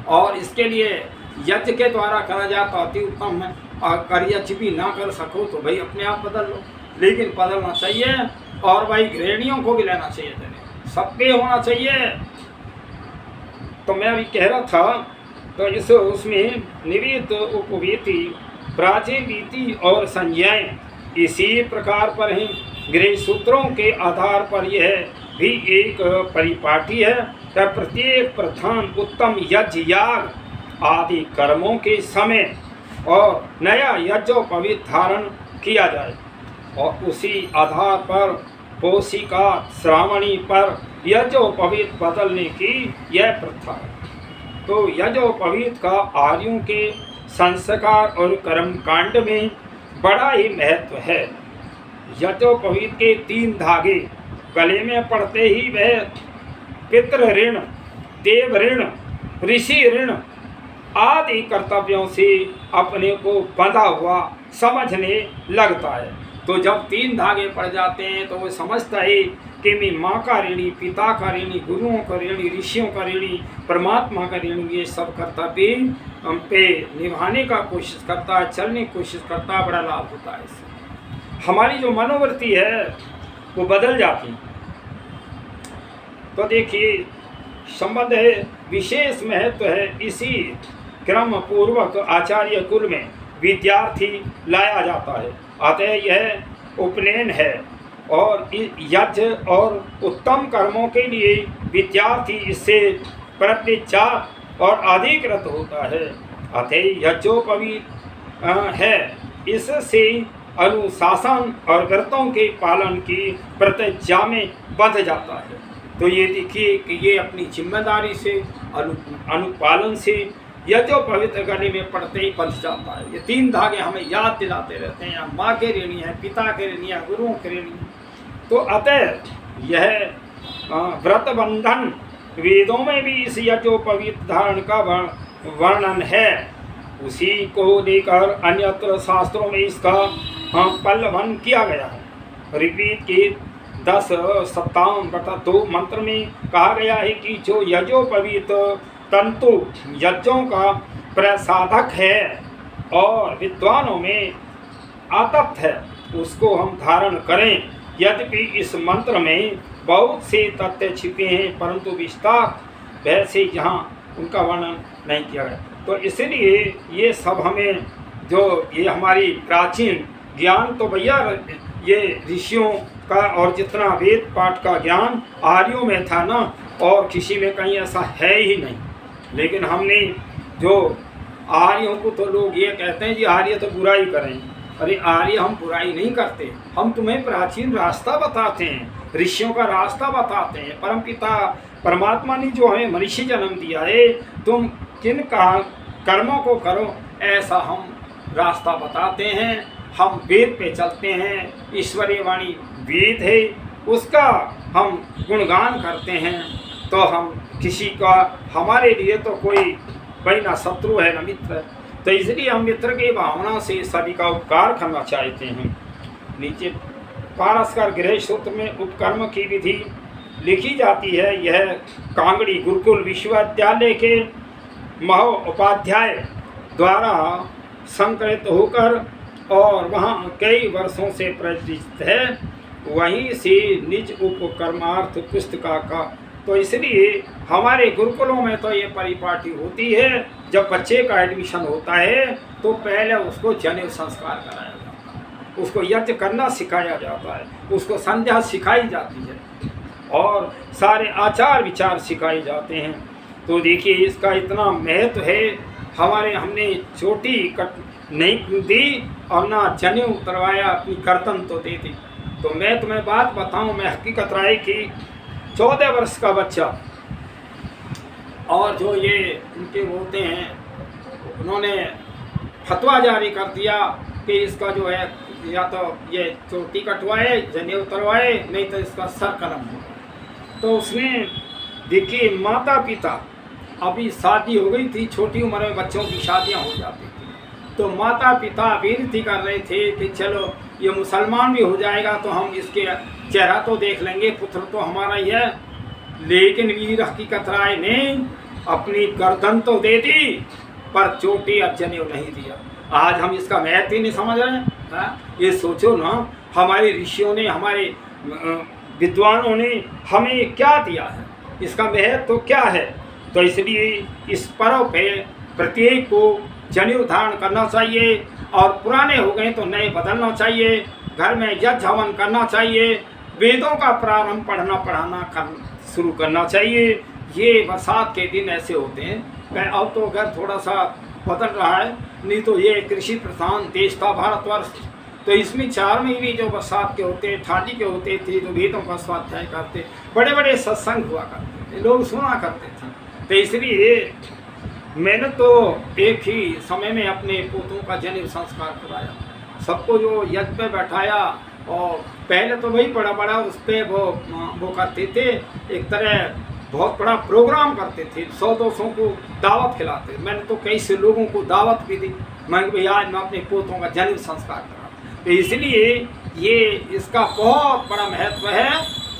और इसके लिए यज्ञ के द्वारा करा जाता अति उत्तम है। और यज्ञ भी ना कर सको तो भाई अपने आप बदल लो, लेकिन बदलना चाहिए। और भाई गृहिणियों को भी लेना चाहिए, सबके होना चाहिए। तो मैं अभी कह रहा था, तो इस उसमें निवेद उपवेति प्राचीन रीति और संज्ञाएं इसी प्रकार पर हैं। गृह सूत्रों के आधार पर यह भी एक परिपाटी है कि प्रत्येक प्रधान उत्तम यज्ञ याग आदि कर्मों के समय और नया यज्ञोपवीत धारण किया जाए, और उसी आधार पर पोषिका श्रावणी पर यज्ञोपवीत बदलने की यह प्रथा है। तो यज्ञोपवीत का आर्यों के संस्कार और कर्मकांड में बड़ा ही महत्व है। यज्ञोपवीत के 3 धागे गले में पड़ते ही वह पितृ ऋण, देव ऋण, ऋषि ऋण आदि कर्तव्यों से अपने को बंधा हुआ समझने लगता है। तो जब 3 धागे पड़ जाते हैं तो वो समझता है कि मैं माँ का ऋणी, पिता का ऋणी, गुरुओं का ऋणी, ऋषियों का ऋणी, परमात्मा का ऋणी, ये सब कर्तव्य हम पे निभाने का कोशिश करता है, चलने की कोशिश करता है। बड़ा लाभ होता है इससे। हमारी जो मनोवृत्ति है वो बदल जाती है। तो देखिए संबंध है, विशेष महत्व है। इसी क्रम पूर्वक आचार्य कुल में विद्यार्थी लाया जाता है। अतः यह उपनयन है और यज्ञ और उत्तम कर्मों के लिए विद्यार्थी इससे प्रतिजात और अधिकृत होता है। अतः यज्ञोपवीत है, इससे अनुशासन और व्रतों के पालन की प्रतिज्ञा में बंध जाता है। तो ये देखिए कि ये अपनी जिम्मेदारी से अनुपालन से यज्ञोपवीत गले में पड़ते ही बंध जाता है। ये 3 धागे हमें याद दिलाते रहते हैं, माँ के ऋणी है, पिता के ऋणी है, गुरुओं के ऋणी। तो अतः यह व्रत बंधन वेदों में भी इस यज्ञोपवीत धारण का वर्णन है। उसी को लेकर अन्यत्र शास्त्रों में इसका पल्लवन किया गया है। ऋग्वेद के 10:57-2 मंत्र में कहा गया है कि जो यज्ञोपवीत तंतु यज्ञों का प्रसाधक है और विद्वानों में आतप्त है, उसको हम धारण करें। यद्यपि इस मंत्र में बहुत से तथ्य छिपे हैं, परंतु विस्तार वैसे यहाँ उनका वर्णन नहीं किया गया। तो इसलिए ये सब हमें जो ये हमारी प्राचीन ज्ञान तो भैया ये ऋषियों का और जितना वेद पाठ का ज्ञान आर्यों में था ना, और किसी में कहीं ऐसा है ही नहीं। लेकिन हमने जो आर्यों को तो लोग ये कहते हैं जी आर्य तो बुराई करें। अरे आर्य हम बुराई नहीं करते, हम तुम्हें प्राचीन रास्ता बताते हैं, ऋषियों का रास्ता बताते हैं। परमपिता परमात्मा ने जो हमें मनुष्य जन्म दिया है, तुम किन कर्मों को करो ऐसा हम रास्ता बताते हैं। हम वेद पे चलते हैं, ईश्वरीय वाणी वेद है, उसका हम गुणगान करते हैं। तो हम किसी का हमारे लिए तो कोई भाई ना शत्रु है ना मित्र है, तो इसलिए हम मित्र की भावना से सभी का उपकार करना चाहते हैं। नीचे पारस्कर गृह सूत्र में उपकर्म की विधि लिखी जाती है। यह कांगड़ी गुरुकुल विश्वविद्यालय के महोपाध्याय द्वारा संकलित होकर और वहाँ कई वर्षों से प्रचलित है। वहीं से निज उपकर्मार्थ पुस्तिका का तो इसलिए हमारे गुरुकुलों में तो ये परिपाटी होती है। जब बच्चे का एडमिशन होता है तो पहले उसको जनेऊ संस्कार कराया जाता है, उसको यज्ञ करना सिखाया जाता है, उसको संध्या सिखाई जाती है और सारे आचार विचार सिखाए जाते हैं। तो देखिए इसका इतना महत्व है। हमने चोटी कट नहीं दी और ना जनेऊ उतरवाया, अपनी कर्तन तो दे दी। तो मैं तुम्हें बात बताऊं, मैं हकीकत राय की 14 वर्ष का बच्चा और जो ये उनके होते हैं, उन्होंने फतवा जारी कर दिया कि इसका जो है या तो ये चोटी कटवाए, जनेऊ उतरवाए, नहीं तो इसका सर कलम हो। तो उसमें देखिए माता पिता, अभी शादी हो गई थी, छोटी उम्र में बच्चों की शादियां हो जाती थी, तो माता पिता विनती कर रहे थे कि चलो ये मुसलमान भी हो जाएगा तो हम इसके चेहरा तो देख लेंगे, पुत्र तो हमारा ही है। लेकिन वीर हकीकत राय ने अपनी गर्दन तो दे दी पर चोटी और जनेऊ नहीं दिया। आज हम इसका महत्व ही नहीं समझ रहे हैं। ये सोचो ना, हमारे ऋषियों ने, हमारे विद्वानों ने हमें क्या दिया है, इसका महत्व तो क्या है। तो इसलिए इस पर्व पे प्रत्येक को जनेऊ धारण करना चाहिए और पुराने हो गए तो नए बदलना चाहिए। घर में यज्ञ हवन करना चाहिए, वेदों का प्रारंभ पढ़ना पढ़ाना शुरू करना चाहिए। ये बरसात के दिन ऐसे होते हैं। अब तो घर थोड़ा सा बदल रहा है, नहीं तो ये कृषि प्रधान देश था भारतवर्ष, तो इसमें 4 महीने जो बरसात के होते, ठंडी के होते थे, तो वेदों का स्वाध्याय करते, बड़े बड़े सत्संग हुआ करते थे, लोग सुना करते थे। तो इसलिए मैंने तो एक ही समय में अपने पोतों का जनेऊ संस्कार कराया, सबको जो यज्ञ पे बैठाया। और पहले तो वही बड़ा बड़ा उस पर वो करते थे, एक तरह बहुत बड़ा प्रोग्राम करते थे, 100-200 को दावत खिलाते। मैंने तो कई से लोगों को दावत भी दी, मैं भाई आज मैं अपने पोतों का जनेऊ संस्कार करा। तो इसलिए ये इसका बहुत बड़ा महत्व है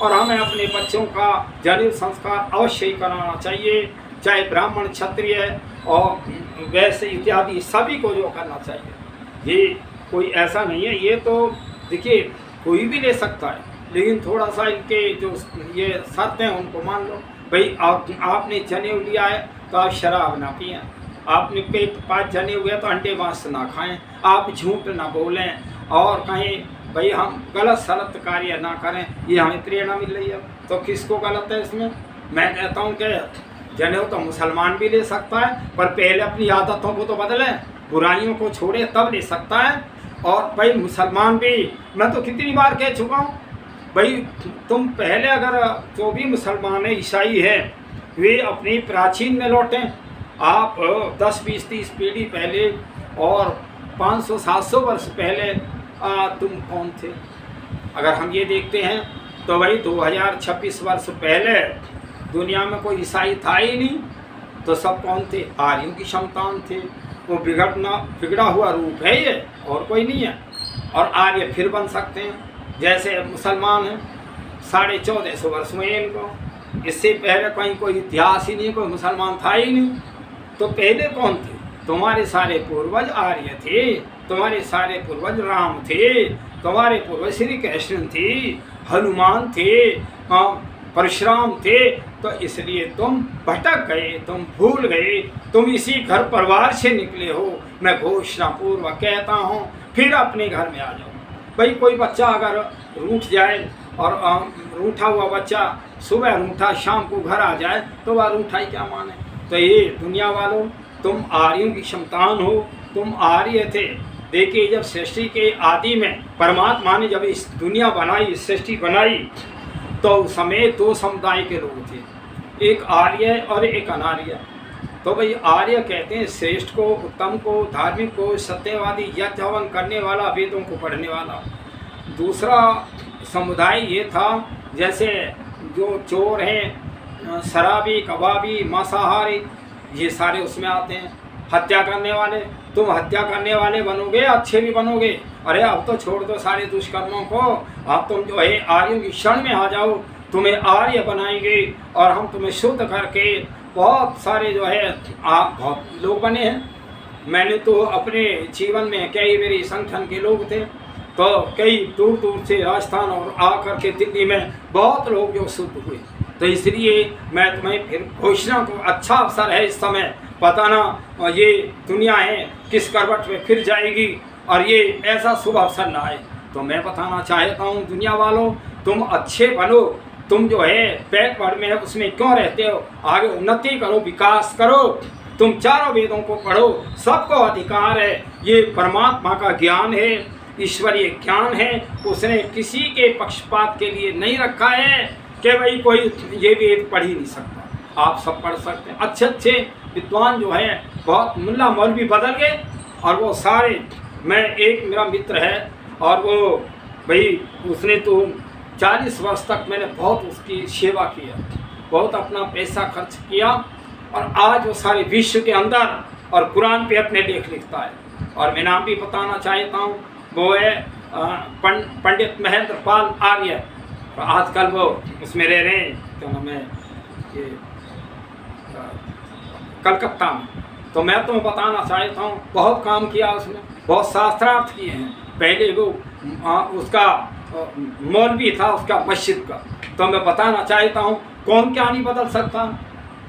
और हमें अपने बच्चों का जनेऊ संस्कार अवश्य ही कराना चाहिए, चाहे ब्राह्मण क्षत्रिय और वैसे इत्यादि सभी को जो करना चाहिए। ये कोई ऐसा नहीं है, ये तो देखिए कोई भी ले सकता है, लेकिन थोड़ा सा इनके जो ये शर्तें हैं उनको मान लो। भाई आपने जनेऊ लिया है तो आप शराब ना पिएं, आपने पेट 5 जनेऊ हुए तो अंडे मांस ना खाएं, आप झूठ ना बोलें और कहीं भाई हम गलत सलत कार्य ना करें। ये हमें प्रेरणा मिल रही है, तो किसको गलत है इसमें? मैं कहता हूँ कि जनेऊ तो मुसलमान भी ले सकता है, पर पहले अपनी आदतों को तो बदलें, बुराइयों को छोड़े तब ले सकता है। और भाई मुसलमान भी, मैं तो कितनी बार कह चुका हूँ, भाई तुम पहले अगर जो भी मुसलमान है, ईसाई है, वे अपनी प्राचीन में लौटें। आप 10, 20, 30 पीढ़ी पहले और 500, 700 वर्ष पहले तुम कौन थे? अगर हम ये देखते हैं तो भाई 2026 वर्ष पहले दुनिया में कोई ईसाई था ही नहीं, तो सब कौन थे? आर्यों की संतान थे। वो बिगड़ा हुआ रूप है ये, और कोई नहीं है। और आर्य फिर बन सकते हैं। जैसे मुसलमान हैं, 1450 वर्ष में इनको, इससे पहले कहीं कोई इतिहास ही नहीं, कोई मुसलमान था ही नहीं। तो पहले कौन थे? तुम्हारे सारे पूर्वज आर्य थे, तुम्हारे सारे पूर्वज राम थे, तुम्हारे पूर्वज श्री कृष्ण थे, हनुमान थे, परशुराम थे। तो इसलिए तुम भटक गए, तुम भूल गए, तुम इसी घर परिवार से निकले हो। मैं घोषणा पूर्वक कहता हूँ, फिर अपने घर में आ जाओ। भाई कोई बच्चा अगर रूठ जाए, और रूठा हुआ बच्चा सुबह रूठा शाम को घर आ जाए, तो वह रूठा ही क्या माने? तो ये दुनिया वालों, तुम आर्यों की संतान हो, तुम आर्य थे। देखिए, जब सृष्टि के आदि में परमात्मा ने जब इस दुनिया बनाई, सृष्टि बनाई, तो उस समय दो समुदाय के लोग थे, एक आर्य और एक अनार्य। तो भाई आर्य कहते हैं श्रेष्ठ को, उत्तम को, धार्मिक को, सत्यवादी, यज्ञ हवन करने वाला, वेदों को पढ़ने वाला। दूसरा समुदाय ये था, जैसे जो चोर हैं, शराबी, कबाबी, मांसाहारी, ये सारे उसमें आते हैं। हत्या करने वाले, तुम हत्या करने वाले बनोगे, अच्छे भी बनोगे। अरे अब तो छोड़ दो सारे दुष्कर्मों को, अब तुम जो है आर्यों की शरण में आ जाओ, तुम्हें आर्य बनाएंगे और हम तुम्हें शुद्ध करके। बहुत सारे जो है आप बहुत लोग बने हैं। मैंने तो अपने जीवन में कई मेरे संगठन के लोग थे, तो कई दूर दूर से राजस्थान और आकर के दिल्ली में बहुत लोग जो शुद्ध हुए। तो इसलिए मैं तुम्हें फिर घोषणा को, अच्छा अवसर है इस समय बताना, ये दुनिया है किस करवट में फिर जाएगी, और ये ऐसा शुभ अवसर ना आए। तो मैं बताना चाहता हूँ दुनिया वालों, तुम अच्छे बनो। तुम जो है बैकवर्ड में है उसमें क्यों रहते हो? आगे उन्नति करो, विकास करो। तुम चारों वेदों को पढ़ो, सबको अधिकार है। ये परमात्मा का ज्ञान है, ईश्वरीय ज्ञान है। उसने किसी के पक्षपात के लिए नहीं रखा है कि भाई कोई ये वेद पढ़ ही नहीं सकता। आप सब पढ़ सकते हैं। अच्छे अच्छे विद्वान जो हैं, बहुत मुल्ला मौलवी बदल गए, और वो सारे, मैं एक मेरा मित्र है, और वो भाई उसने तो 40 वर्ष तक मैंने बहुत उसकी सेवा किया, बहुत अपना पैसा खर्च किया, और आज वो सारे विश्व के अंदर और कुरान पे अपने लेख लिखता है। और मैं नाम भी बताना चाहता हूँ, वो है पंडित महेंद्र पाल आर्य। आजकल वो उसमें रह रहे हैं, क्या नाम है, ये कलकत्ता में। तो मैं तुम्हें बताना चाहता हूँ, बहुत काम किया उसने, बहुत शास्त्रार्थ किए हैं। पहले वो उसका मौलवी था, उसका मस्जिद का। तो मैं बताना चाहता हूँ, कौन क्या नहीं बदल सकता।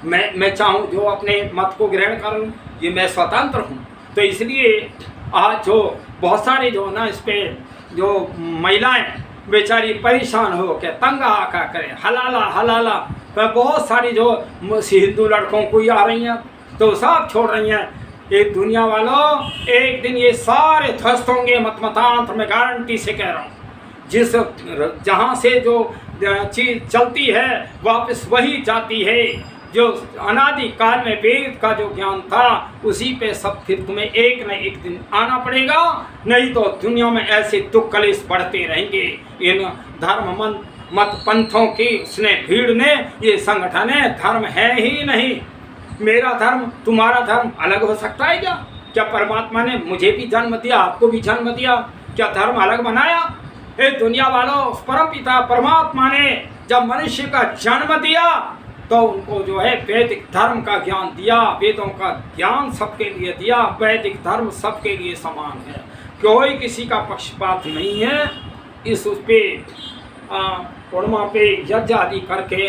मैं चाहूँ जो अपने मत को ग्रहण कर लूँ, ये मैं स्वतंत्र हूँ। तो इसलिए आज जो बहुत सारे जो ना, इस पर जो महिलाएं बेचारी परेशान हो के तंग आका करें, हलाला हलाला, तो बहुत सारी जो हिंदू लड़कों को ही आ रही हैं, तो सब छोड़ रही हैं। ये दुनिया वालों, एक दिन ये सारे ध्वस्त होंगे मतमतांत्र, में गारंटी से कह रहा हूँ। जिस जहाँ से जो चीज़ चलती है वापस वही जाती है। जो अनादि काल में वेद का जो ज्ञान था, उसी पे सब फिर तुम्हें एक न एक दिन आना पड़ेगा, नहीं तो दुनिया में ऐसे दुख कलेश बढ़ते रहेंगे। इन धर्म मत पंथों की उसने भीड़ ने, ये संगठन है, धर्म है ही नहीं। मेरा धर्म तुम्हारा धर्म अलग हो सकता है क्या? क्या परमात्मा ने मुझे भी जन्म दिया, आपको भी जन्म दिया, क्या धर्म अलग बनाया? हे दुनिया वालों, परम पिता परमात्मा ने जब मनुष्य का जन्म दिया, तो उनको जो है वैदिक धर्म का ज्ञान दिया, वेदों का ज्ञान सबके लिए दिया। वैदिक धर्म सबके लिए समान है, कोई किसी का पक्षपात नहीं है। इस उस पे पूर्णिमा पे यज्ञ आदि करके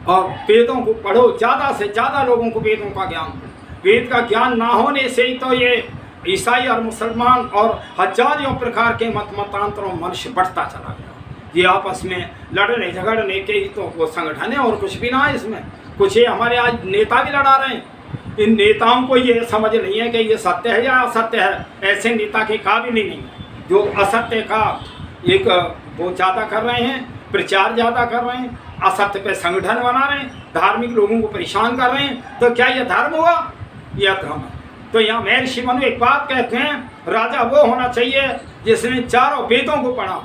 और वेदों को पढ़ो, ज़्यादा से ज़्यादा लोगों को वेदों का ज्ञान दो। वेद का ज्ञान ना होने से ही तो ये ईसाई और मुसलमान और हजारों प्रकार के मतांतरों मनुष्य बढ़ता चला गया। ये आपस में लड़ने झगड़ने के ही तो वो संगठन है, और कुछ भी ना है इसमें। कुछ ये हमारे आज नेता भी लड़ा रहे हैं। इन नेताओं को ये समझ नहीं है कि ये सत्य है या असत्य है। ऐसे नेता के काबिल ही नहीं, जो असत्य का एक वो ज़्यादा कर रहे हैं, प्रचार ज़्यादा कर रहे हैं, असत्य पे संगठन बना रहे हैं, धार्मिक लोगों को परेशान कर रहे हैं। तो क्या ये धर्म हुआ? यह धर्म है। तो यहाँ महर्षि मनु एक बात कहते हैं, राजा वो होना चाहिए जिसने चारों वेदों को पढ़ा,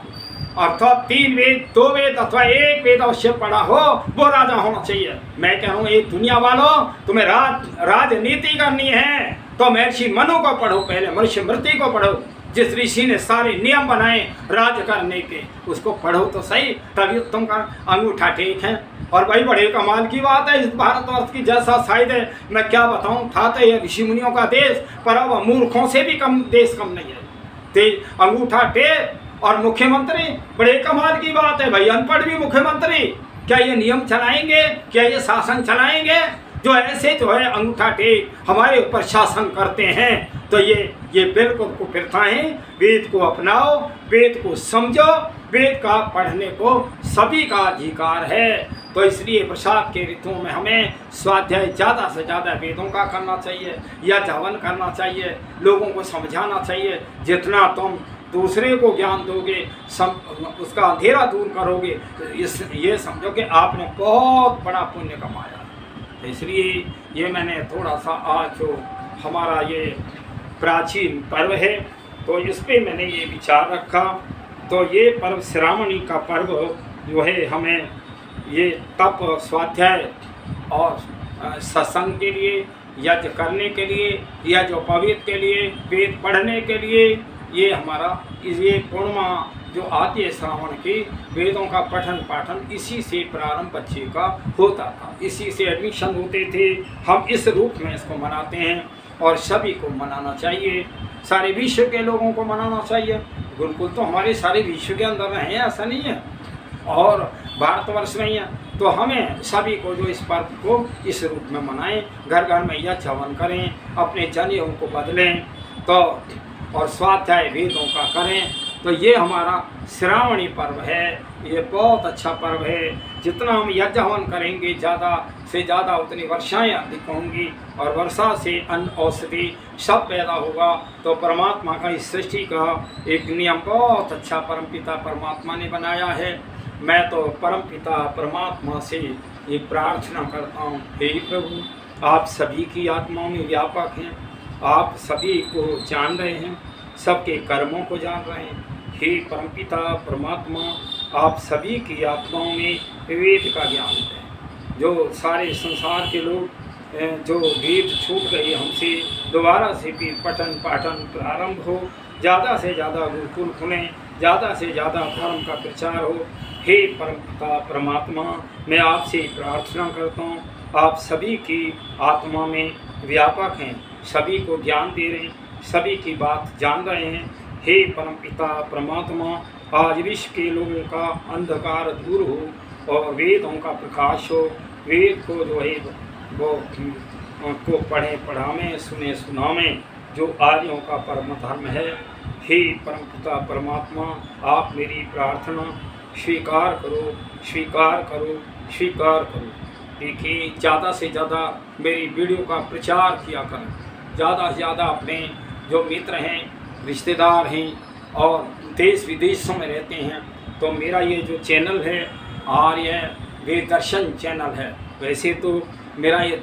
अर्थात 3 वेद, 2 वेद अथवा 1 वेद अवश्य पढ़ा हो वो राजा होना चाहिए। मैं कह रहा हूँ ये दुनिया वालों, तुम्हें राजनीति करनी है तो महर्षि मनु को पढ़ो, पहले मनुष्य मृत्यु को पढ़ो, जिस ऋषि ने सारे नियम बनाए राज करने के, उसको पढ़ो तो सही, तभी तुमका अंगूठा टेक है। और भाई बड़े कमाल की बात है, इस भारतवर्ष की जैसा शायद है मैं क्या बताऊं, था तो ये ऋषि मुनियों का देश, पर अब मूर्खों से भी कम देश कम नहीं है। ते अंगूठा टेक और मुख्यमंत्री, बड़े कमाल की बात है भाई, अनपढ़ भी मुख्यमंत्री, क्या ये नियम चलाएंगे, क्या ये शासन चलाएंगे? जो ऐसे जो है अंगूठा टेक हमारे ऊपर शासन करते हैं, तो ये बिल्कुल कुप्रथा है। वेद को अपनाओ, वेद को समझो, वेद का पढ़ने को सभी का अधिकार है। तो इसलिए बरसात के ऋतुओं में हमें स्वाध्याय ज़्यादा से ज़्यादा वेदों का करना चाहिए या जावन करना चाहिए, लोगों को समझाना चाहिए। जितना तुम दूसरे को ज्ञान दोगे, उसका अंधेरा दूर करोगे, ये समझो कि आपने बहुत बड़ा पुण्य कमाया। इसलिए ये मैंने थोड़ा सा आज जो हमारा ये प्राचीन पर्व है तो इस पे मैंने ये विचार रखा। तो ये पर्व श्रावणी का पर्व जो है हमें ये तप, स्वाध्याय और सत्संग के लिए, यज्ञ करने के लिए, या जो पवित्र के लिए, वेद पढ़ने के लिए, ये हमारा ये पूर्णिमा जो आती है श्रावण की, वेदों का पठन पाठन इसी से प्रारंभ बच्चे का होता था, इसी से एडमिशन होते थे। हम इस रूप में इसको मनाते हैं और सभी को मनाना चाहिए, सारे विश्व के लोगों को मनाना चाहिए। गुरुकुल तो हमारे सारे विश्व के अंदर हैं, ऐसा नहीं है, और भारतवर्ष में ही है। तो हमें सभी को जो इस पर्व को इस रूप में मनाएं, घर घर में यह हवन करें, अपने जनेऊ को बदलें, तो और स्वाध्याय वेदों का करें। तो ये हमारा श्रावणी पर्व है, ये बहुत अच्छा पर्व है। जितना हम यज्ञ हवन करेंगे ज़्यादा से ज़्यादा उतनी वर्षाएँ अधिक होंगी, और वर्षा से अन्न औषधि सब पैदा होगा। तो परमात्मा का इस सृष्टि का एक नियम बहुत अच्छा परमपिता परमात्मा ने बनाया है। मैं तो परमपिता परमात्मा से ये प्रार्थना करता हूँ, हे प्रभु आप सभी की आत्माओं में व्यापक हैं, आप सभी को जान रहे हैं, सबके कर्मों को जान रहे हैं। हे परमपिता परमात्मा आप सभी की आत्माओं में वेद का ज्ञान दें। जो सारे संसार के लोग जो वेद छूट गए हमसे, दोबारा से भी पठन पाठन प्रारंभ हो, ज़्यादा से ज़्यादा गुरुकुल खुलें, ज़्यादा से ज़्यादा धर्म का प्रचार हो। हे परमपिता परमात्मा मैं आपसे प्रार्थना करता हूँ, आप सभी की आत्मा में व्यापक हैं, सभी को ज्ञान दे रहे हैं, सभी की बात जान रहे हैं। हे परमपिता परमात्मा आज विश्व के लोगों का अंधकार दूर हो और वेदों का प्रकाश हो, वेद को जो है वो को पढ़ें पढ़ावें, सुने सुनावें, जो आर्यों का परम धर्म है। हे परमपिता परमात्मा आप मेरी प्रार्थना स्वीकार करो, स्वीकार करो, स्वीकार करो। देखिए ज़्यादा से ज़्यादा मेरी वीडियो का प्रचार किया करें, ज़्यादा से ज़्यादा अपने जो मित्र हैं, रिश्तेदार हैं और देश विदेशों में रहते हैं, तो मेरा ये जो चैनल है आर्य वेद दर्शन चैनल है। वैसे तो मेरा ये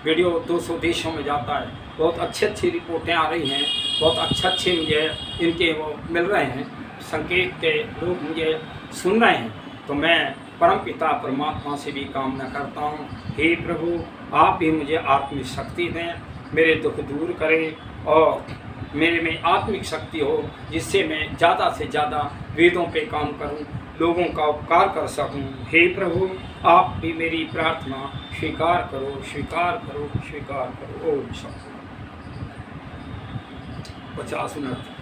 वीडियो 200 देशों में जाता है, बहुत अच्छी रिपोर्टें आ रही हैं, बहुत अच्छे मुझे इनके वो मिल रहे हैं, संकेत के लोग मुझे सुन रहे हैं। तो मैं परमपिता परमात्मा से भी कामना करता हूँ, हे प्रभु आप भी मुझे आत्मिक शक्ति दें, मेरे दुख दूर करें और मेरे में आत्मिक शक्ति हो, जिससे मैं ज़्यादा से ज़्यादा वेदों पे काम करूं, लोगों का उपकार कर सकूं। हे प्रभु आप भी मेरी प्रार्थना स्वीकार करो, स्वीकार करो, स्वीकार करो। ओम शांति। 50 मिनट।